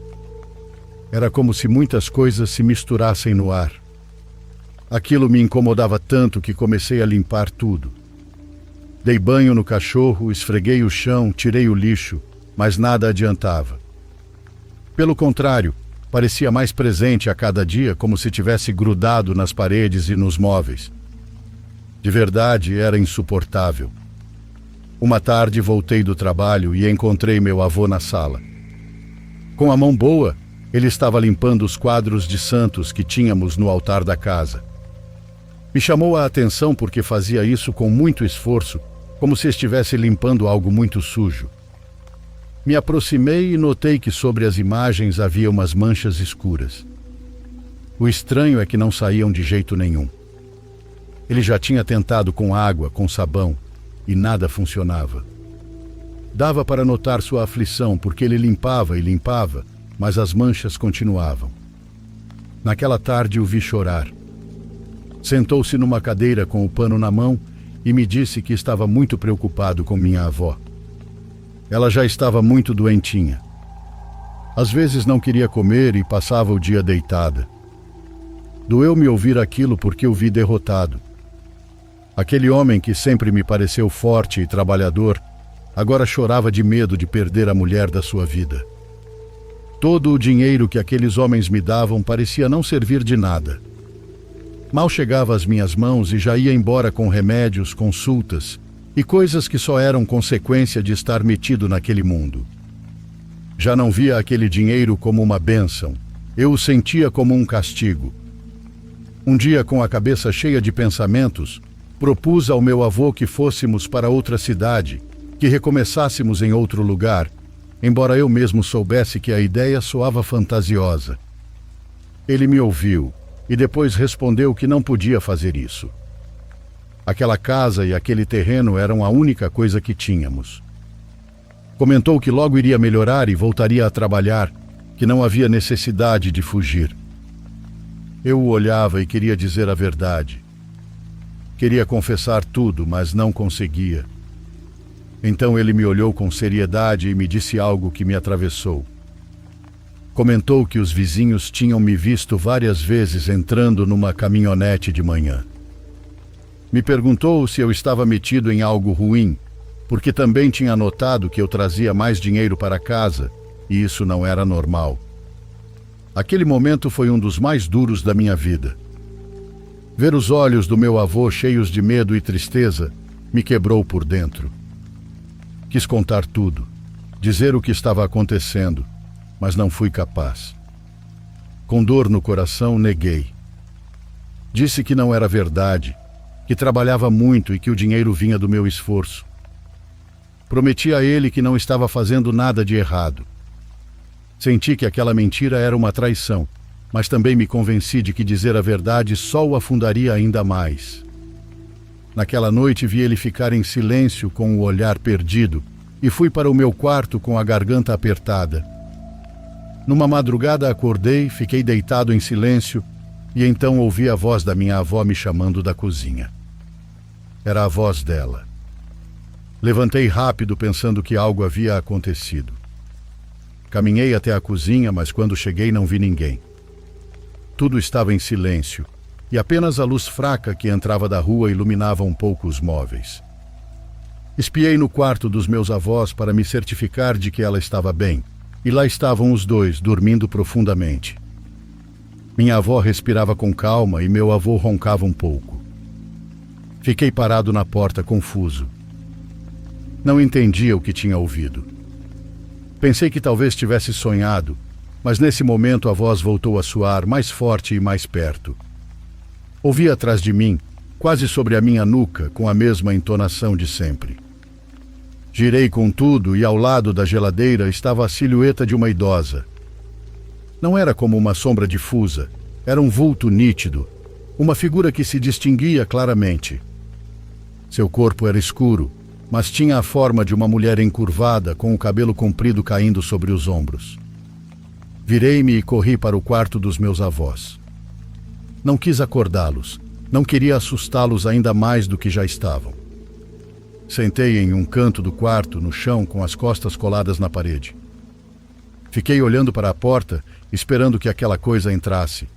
Era como se muitas coisas se misturassem no ar. Aquilo me incomodava tanto que comecei a limpar tudo. Dei banho no cachorro, esfreguei o chão, tirei o lixo, mas nada adiantava. Pelo contrário, parecia mais presente a cada dia, como se tivesse grudado nas paredes e nos móveis. De verdade, era insuportável. Uma tarde voltei do trabalho e encontrei meu avô na sala. Com a mão boa, ele estava limpando os quadros de santos que tínhamos no altar da casa. Me chamou a atenção porque fazia isso com muito esforço, como se estivesse limpando algo muito sujo. Me aproximei e notei que sobre as imagens havia umas manchas escuras. O estranho é que não saíam de jeito nenhum. Ele já tinha tentado com água, com sabão, e nada funcionava. Dava para notar sua aflição, porque ele limpava e limpava, mas as manchas continuavam. Naquela tarde o vi chorar. Sentou-se numa cadeira com o pano na mão e me disse que estava muito preocupado com minha avó. Ela já estava muito doentinha. Às vezes não queria comer e passava o dia deitada. Doeu-me ouvir aquilo porque o vi derrotado. Aquele homem que sempre me pareceu forte e trabalhador, agora chorava de medo de perder a mulher da sua vida. Todo o dinheiro que aqueles homens me davam parecia não servir de nada. Mal chegava às minhas mãos e já ia embora com remédios, consultas e coisas que só eram consequência de estar metido naquele mundo. Já não via aquele dinheiro como uma bênção, eu o sentia como um castigo. Um dia, com a cabeça cheia de pensamentos, propus ao meu avô que fôssemos para outra cidade, que recomeçássemos em outro lugar, embora eu mesmo soubesse que a ideia soava fantasiosa. Ele me ouviu e depois respondeu que não podia fazer isso. Aquela casa e aquele terreno eram a única coisa que tínhamos. Comentou que logo iria melhorar e voltaria a trabalhar, que não havia necessidade de fugir. Eu o olhava e queria dizer a verdade. Queria confessar tudo, mas não conseguia. Então ele me olhou com seriedade e me disse algo que me atravessou. Comentou que os vizinhos tinham me visto várias vezes entrando numa caminhonete de manhã. Me perguntou se eu estava metido em algo ruim, porque também tinha notado que eu trazia mais dinheiro para casa e isso não era normal. Aquele momento foi um dos mais duros da minha vida. Ver os olhos do meu avô cheios de medo e tristeza me quebrou por dentro. Quis contar tudo, dizer o que estava acontecendo, mas não fui capaz. Com dor no coração, neguei. Disse que não era verdade, que trabalhava muito e que o dinheiro vinha do meu esforço. Prometi a ele que não estava fazendo nada de errado. Senti que aquela mentira era uma traição, mas também me convenci de que dizer a verdade só o afundaria ainda mais. Naquela noite vi ele ficar em silêncio com o olhar perdido e fui para o meu quarto com a garganta apertada. Numa madrugada acordei, fiquei deitado em silêncio e então ouvi a voz da minha avó me chamando da cozinha. Era a voz dela. Levantei rápido pensando que algo havia acontecido. Caminhei até a cozinha, mas quando cheguei não vi ninguém. Tudo estava em silêncio, e apenas a luz fraca que entrava da rua iluminava um pouco os móveis. Espiei no quarto dos meus avós para me certificar de que ela estava bem, e lá estavam os dois, dormindo profundamente. Minha avó respirava com calma e meu avô roncava um pouco. Fiquei parado na porta, confuso. Não entendia o que tinha ouvido. Pensei que talvez tivesse sonhado, mas nesse momento a voz voltou a soar mais forte e mais perto. Ouvi atrás de mim, quase sobre a minha nuca, com a mesma entonação de sempre. Girei com tudo e ao lado da geladeira estava a silhueta de uma idosa. Não era como uma sombra difusa, era um vulto nítido, uma figura que se distinguia claramente. Seu corpo era escuro, mas tinha a forma de uma mulher encurvada, com o cabelo comprido caindo sobre os ombros. Virei-me e corri para o quarto dos meus avós. Não quis acordá-los, não queria assustá-los ainda mais do que já estavam. Sentei em um canto do quarto, no chão, com as costas coladas na parede. Fiquei olhando para a porta, esperando que aquela coisa entrasse.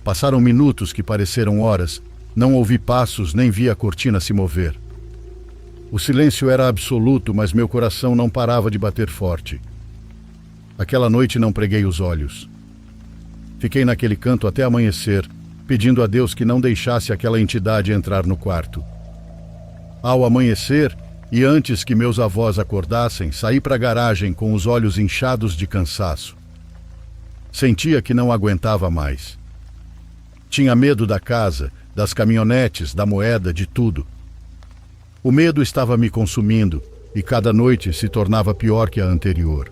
Passaram minutos que pareceram horas, não ouvi passos nem vi a cortina se mover. O silêncio era absoluto, mas meu coração não parava de bater forte. Aquela noite não preguei os olhos. Fiquei naquele canto até amanhecer, pedindo a Deus que não deixasse aquela entidade entrar no quarto. Ao amanhecer, e antes que meus avós acordassem, saí para a garagem com os olhos inchados de cansaço. Sentia que não aguentava mais. Tinha medo da casa, das caminhonetes, da moeda, de tudo. O medo estava me consumindo e cada noite se tornava pior que a anterior.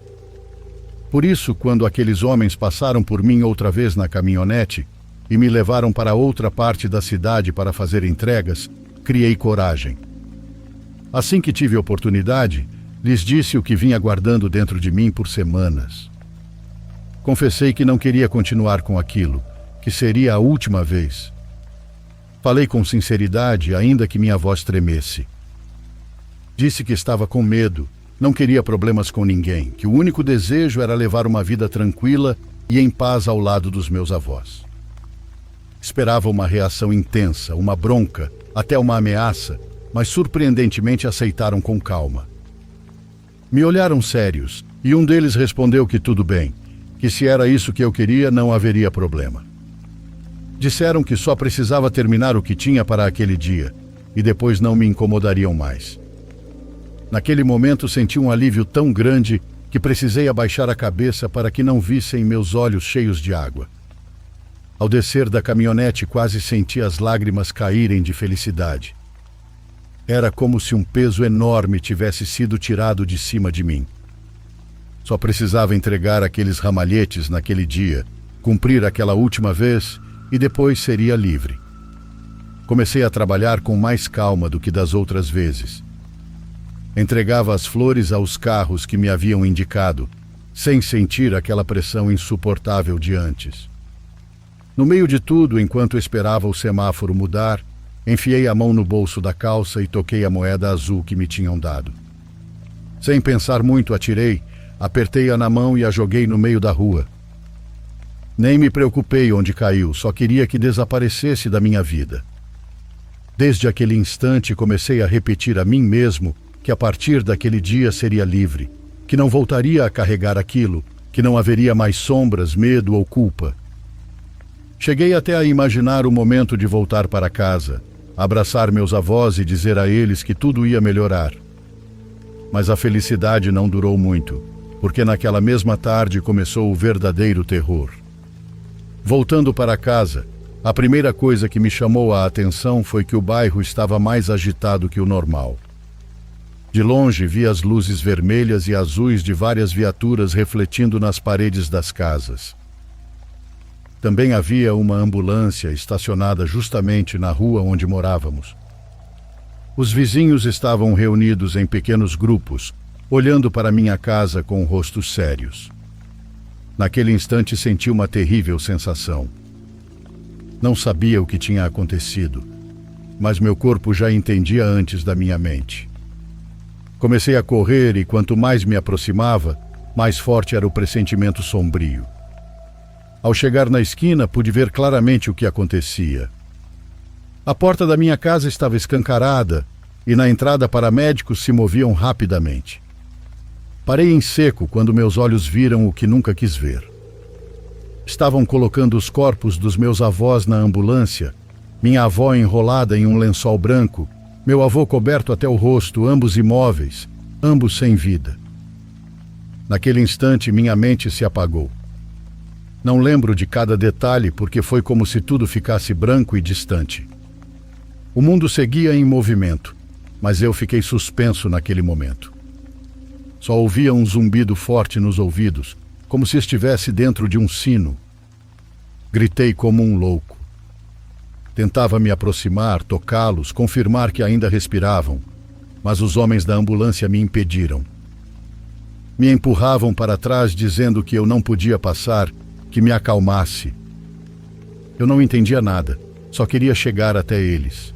Por isso, quando aqueles homens passaram por mim outra vez na caminhonete e me levaram para outra parte da cidade para fazer entregas, criei coragem. Assim que tive oportunidade, lhes disse o que vinha guardando dentro de mim por semanas. Confessei que não queria continuar com aquilo, que seria a última vez. Falei com sinceridade, ainda que minha voz tremesse. Disse que estava com medo, não queria problemas com ninguém, que o único desejo era levar uma vida tranquila e em paz ao lado dos meus avós. Esperava uma reação intensa, uma bronca, até uma ameaça, mas surpreendentemente aceitaram com calma. Me olharam sérios, e um deles respondeu que tudo bem, que se era isso que eu queria, não haveria problema. Disseram que só precisava terminar o que tinha para aquele dia, e depois não me incomodariam mais. Naquele momento senti um alívio tão grande que precisei abaixar a cabeça para que não vissem meus olhos cheios de água. Ao descer da caminhonete, quase senti as lágrimas caírem de felicidade. Era como se um peso enorme tivesse sido tirado de cima de mim. Só precisava entregar aqueles ramalhetes naquele dia, cumprir aquela última vez e depois seria livre. Comecei a trabalhar com mais calma do que das outras vezes. Entregava as flores aos carros que me haviam indicado, sem sentir aquela pressão insuportável de antes. No meio de tudo, enquanto esperava o semáforo mudar, enfiei a mão no bolso da calça e toquei a moeda azul que me tinham dado. Sem pensar muito, atirei, apertei-a na mão e a joguei no meio da rua. Nem me preocupei onde caiu, só queria que desaparecesse da minha vida. Desde aquele instante comecei a repetir a mim mesmo que a partir daquele dia seria livre, que não voltaria a carregar aquilo, que não haveria mais sombras, medo ou culpa. Cheguei até a imaginar o momento de voltar para casa, abraçar meus avós e dizer a eles que tudo ia melhorar. Mas a felicidade não durou muito, porque naquela mesma tarde começou o verdadeiro terror. Voltando para casa, a primeira coisa que me chamou a atenção foi que o bairro estava mais agitado que o normal. De longe vi as luzes vermelhas e azuis de várias viaturas refletindo nas paredes das casas. Também havia uma ambulância estacionada justamente na rua onde morávamos. Os vizinhos estavam reunidos em pequenos grupos, olhando para minha casa com rostos sérios. Naquele instante senti uma terrível sensação. Não sabia o que tinha acontecido, mas meu corpo já entendia antes da minha mente. Comecei a correr e quanto mais me aproximava, mais forte era o pressentimento sombrio. Ao chegar na esquina, pude ver claramente o que acontecia. A porta da minha casa estava escancarada e na entrada paramédicos se moviam rapidamente. Parei em seco quando meus olhos viram o que nunca quis ver. Estavam colocando os corpos dos meus avós na ambulância, minha avó enrolada em um lençol branco, meu avô coberto até o rosto, ambos imóveis, ambos sem vida. Naquele instante, minha mente se apagou. Não lembro de cada detalhe porque foi como se tudo ficasse branco e distante. O mundo seguia em movimento, mas eu fiquei suspenso naquele momento. Só ouvia um zumbido forte nos ouvidos, como se estivesse dentro de um sino. Gritei como um louco. Tentava me aproximar, tocá-los, confirmar que ainda respiravam, mas os homens da ambulância me impediram. Me empurravam para trás dizendo que eu não podia passar, que me acalmasse. Eu não entendia nada, só queria chegar até eles.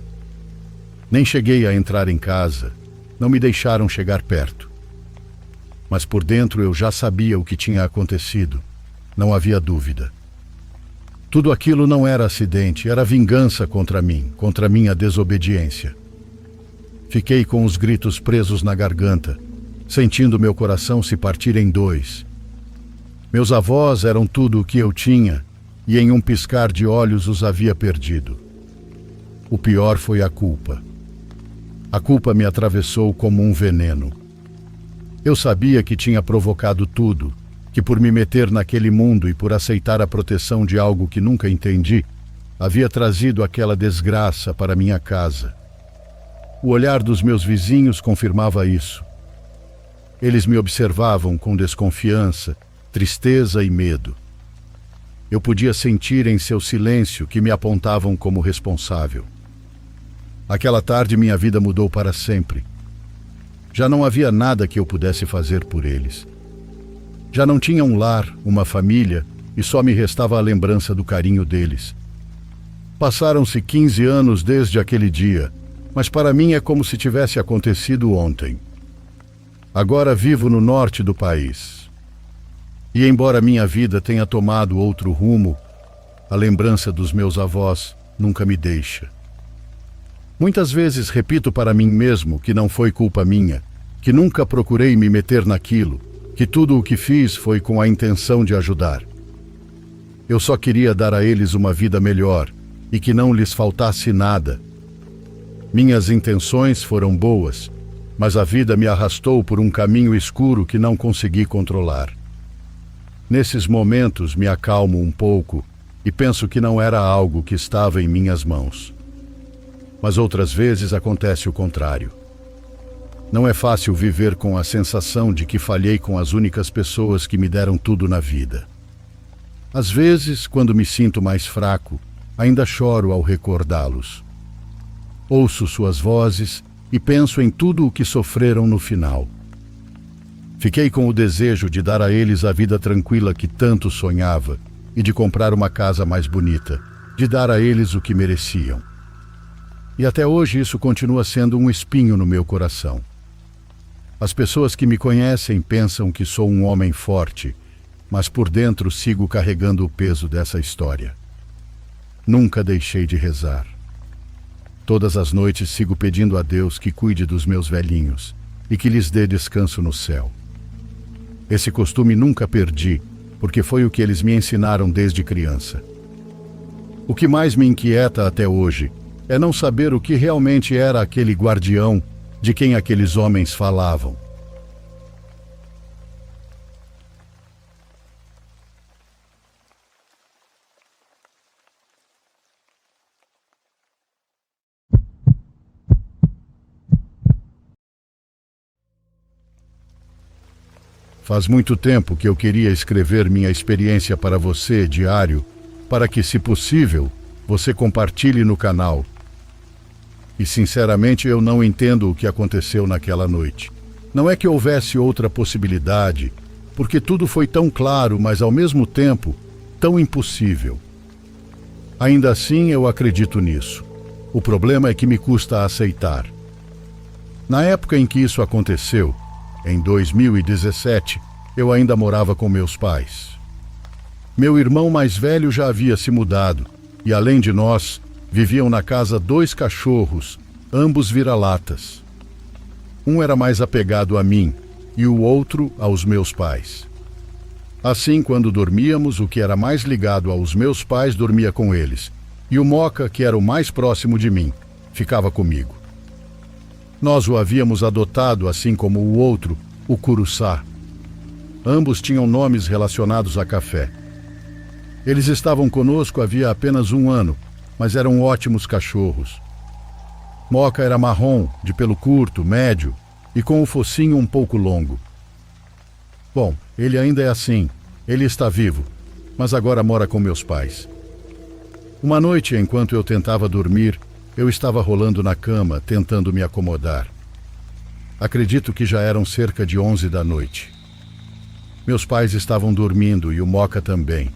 Nem cheguei a entrar em casa, não me deixaram chegar perto. Mas por dentro eu já sabia o que tinha acontecido, não havia dúvida. Tudo aquilo não era acidente, era vingança contra mim, contra minha desobediência. Fiquei com os gritos presos na garganta, sentindo meu coração se partir em dois. Meus avós eram tudo o que eu tinha, e em um piscar de olhos os havia perdido. O pior foi a culpa. A culpa me atravessou como um veneno. Eu sabia que tinha provocado tudo, que por me meter naquele mundo e por aceitar a proteção de algo que nunca entendi, havia trazido aquela desgraça para minha casa. O olhar dos meus vizinhos confirmava isso. Eles me observavam com desconfiança, tristeza e medo. Eu podia sentir em seu silêncio que me apontavam como responsável. Aquela tarde minha vida mudou para sempre. Já não havia nada que eu pudesse fazer por eles. Já não tinha um lar, uma família, e só me restava a lembrança do carinho deles. Passaram-se 15 anos desde aquele dia, mas para mim é como se tivesse acontecido ontem. Agora vivo no norte do país. E embora minha vida tenha tomado outro rumo, a lembrança dos meus avós nunca me deixa. Muitas vezes repito para mim mesmo que não foi culpa minha, que nunca procurei me meter naquilo, que tudo o que fiz foi com a intenção de ajudar. Eu só queria dar a eles uma vida melhor e que não lhes faltasse nada. Minhas intenções foram boas, mas a vida me arrastou por um caminho escuro que não consegui controlar. Nesses momentos me acalmo um pouco e penso que não era algo que estava em minhas mãos. Mas outras vezes acontece o contrário. Não é fácil viver com a sensação de que falhei com as únicas pessoas que me deram tudo na vida. Às vezes, quando me sinto mais fraco, ainda choro ao recordá-los. Ouço suas vozes e penso em tudo o que sofreram no final. Fiquei com o desejo de dar a eles a vida tranquila que tanto sonhava e de comprar uma casa mais bonita, de dar a eles o que mereciam. E até hoje isso continua sendo um espinho no meu coração. As pessoas que me conhecem pensam que sou um homem forte, mas por dentro sigo carregando o peso dessa história. Nunca deixei de rezar. Todas as noites sigo pedindo a Deus que cuide dos meus velhinhos e que lhes dê descanso no céu. Esse costume nunca perdi, porque foi o que eles me ensinaram desde criança. O que mais me inquieta até hoje é não saber o que realmente era aquele guardião de quem aqueles homens falavam. Faz muito tempo que eu queria escrever minha experiência para você, diário, para que, se possível, você compartilhe no canal. E sinceramente eu não entendo o que aconteceu naquela noite. Não é que houvesse outra possibilidade, porque tudo foi tão claro, mas ao mesmo tempo tão impossível. Ainda assim eu acredito nisso. O problema é que me custa aceitar. Na época em que isso aconteceu, em 2017, eu ainda morava com meus pais. Meu irmão mais velho já havia se mudado, e além de nós, viviam na casa 2 cachorros, ambos vira-latas. Um era mais apegado a mim e o outro aos meus pais. Assim, quando dormíamos, o que era mais ligado aos meus pais dormia com eles, e o Moca, que era o mais próximo de mim, ficava comigo. Nós o havíamos adotado, assim como o outro, o Curuçá. Ambos tinham nomes relacionados a café. Eles estavam conosco havia apenas 1 ano, mas eram ótimos cachorros. Moca era marrom, de pelo curto, médio e com o focinho um pouco longo. Bom, ele ainda é assim. Ele está vivo, mas agora mora com meus pais. Uma noite, enquanto eu tentava dormir, eu estava rolando na cama, tentando me acomodar. Acredito que já eram cerca de 11 da noite. Meus pais estavam dormindo e o Moca também.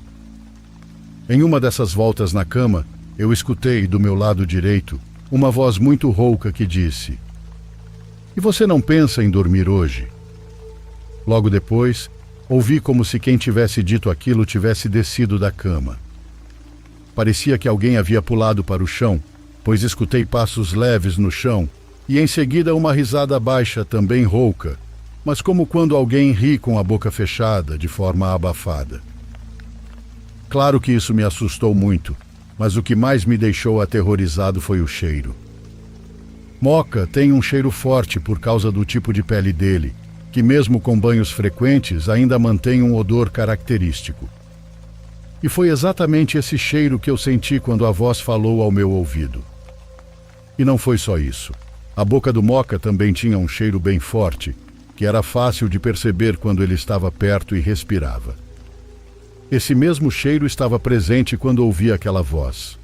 Em uma dessas voltas na cama, eu escutei, do meu lado direito, uma voz muito rouca que disse: "E você não pensa em dormir hoje?" Logo depois, ouvi como se quem tivesse dito aquilo tivesse descido da cama. Parecia que alguém havia pulado para o chão, pois escutei passos leves no chão e em seguida uma risada baixa, também rouca, mas como quando alguém ri com a boca fechada, de forma abafada. Claro que isso me assustou muito, mas o que mais me deixou aterrorizado foi o cheiro. Moca tem um cheiro forte por causa do tipo de pele dele, que mesmo com banhos frequentes ainda mantém um odor característico. E foi exatamente esse cheiro que eu senti quando a voz falou ao meu ouvido. E não foi só isso. A boca do Moca também tinha um cheiro bem forte, que era fácil de perceber quando ele estava perto e respirava. Esse mesmo cheiro estava presente quando ouvi aquela voz.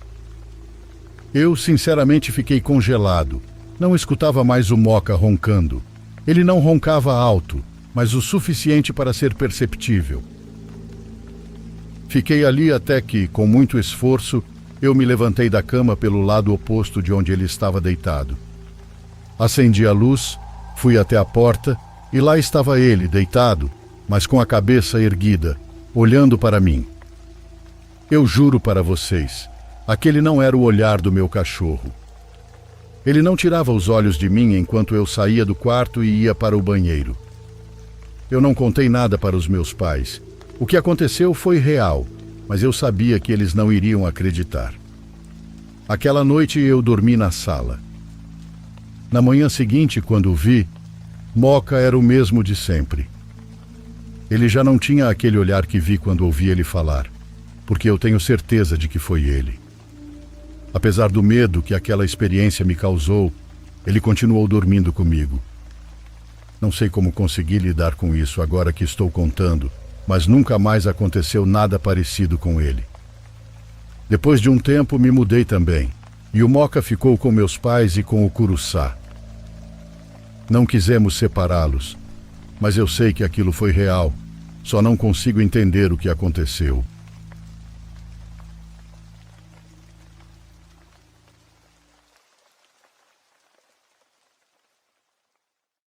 Eu, sinceramente, fiquei congelado. Não escutava mais o Moca roncando. Ele não roncava alto, mas o suficiente para ser perceptível. Fiquei ali até que, com muito esforço, eu me levantei da cama pelo lado oposto de onde ele estava deitado. Acendi a luz, fui até a porta e lá estava ele, deitado, mas com a cabeça erguida, olhando para mim. Eu juro para vocês, aquele não era o olhar do meu cachorro. Ele não tirava os olhos de mim enquanto eu saía do quarto e ia para o banheiro. Eu não contei nada para os meus pais. O que aconteceu foi real, mas eu sabia que eles não iriam acreditar. Aquela noite eu dormi na sala. Na manhã seguinte, quando o vi, Moca era o mesmo de sempre. Ele já não tinha aquele olhar que vi quando ouvi ele falar, porque eu tenho certeza de que foi ele. Apesar do medo que aquela experiência me causou, ele continuou dormindo comigo. Não sei como consegui lidar com isso agora que estou contando, mas nunca mais aconteceu nada parecido com ele. Depois de um tempo me mudei também, e o Moca ficou com meus pais e com o Curuçá. Não quisemos separá-los, mas eu sei que aquilo foi real, só não consigo entender o que aconteceu.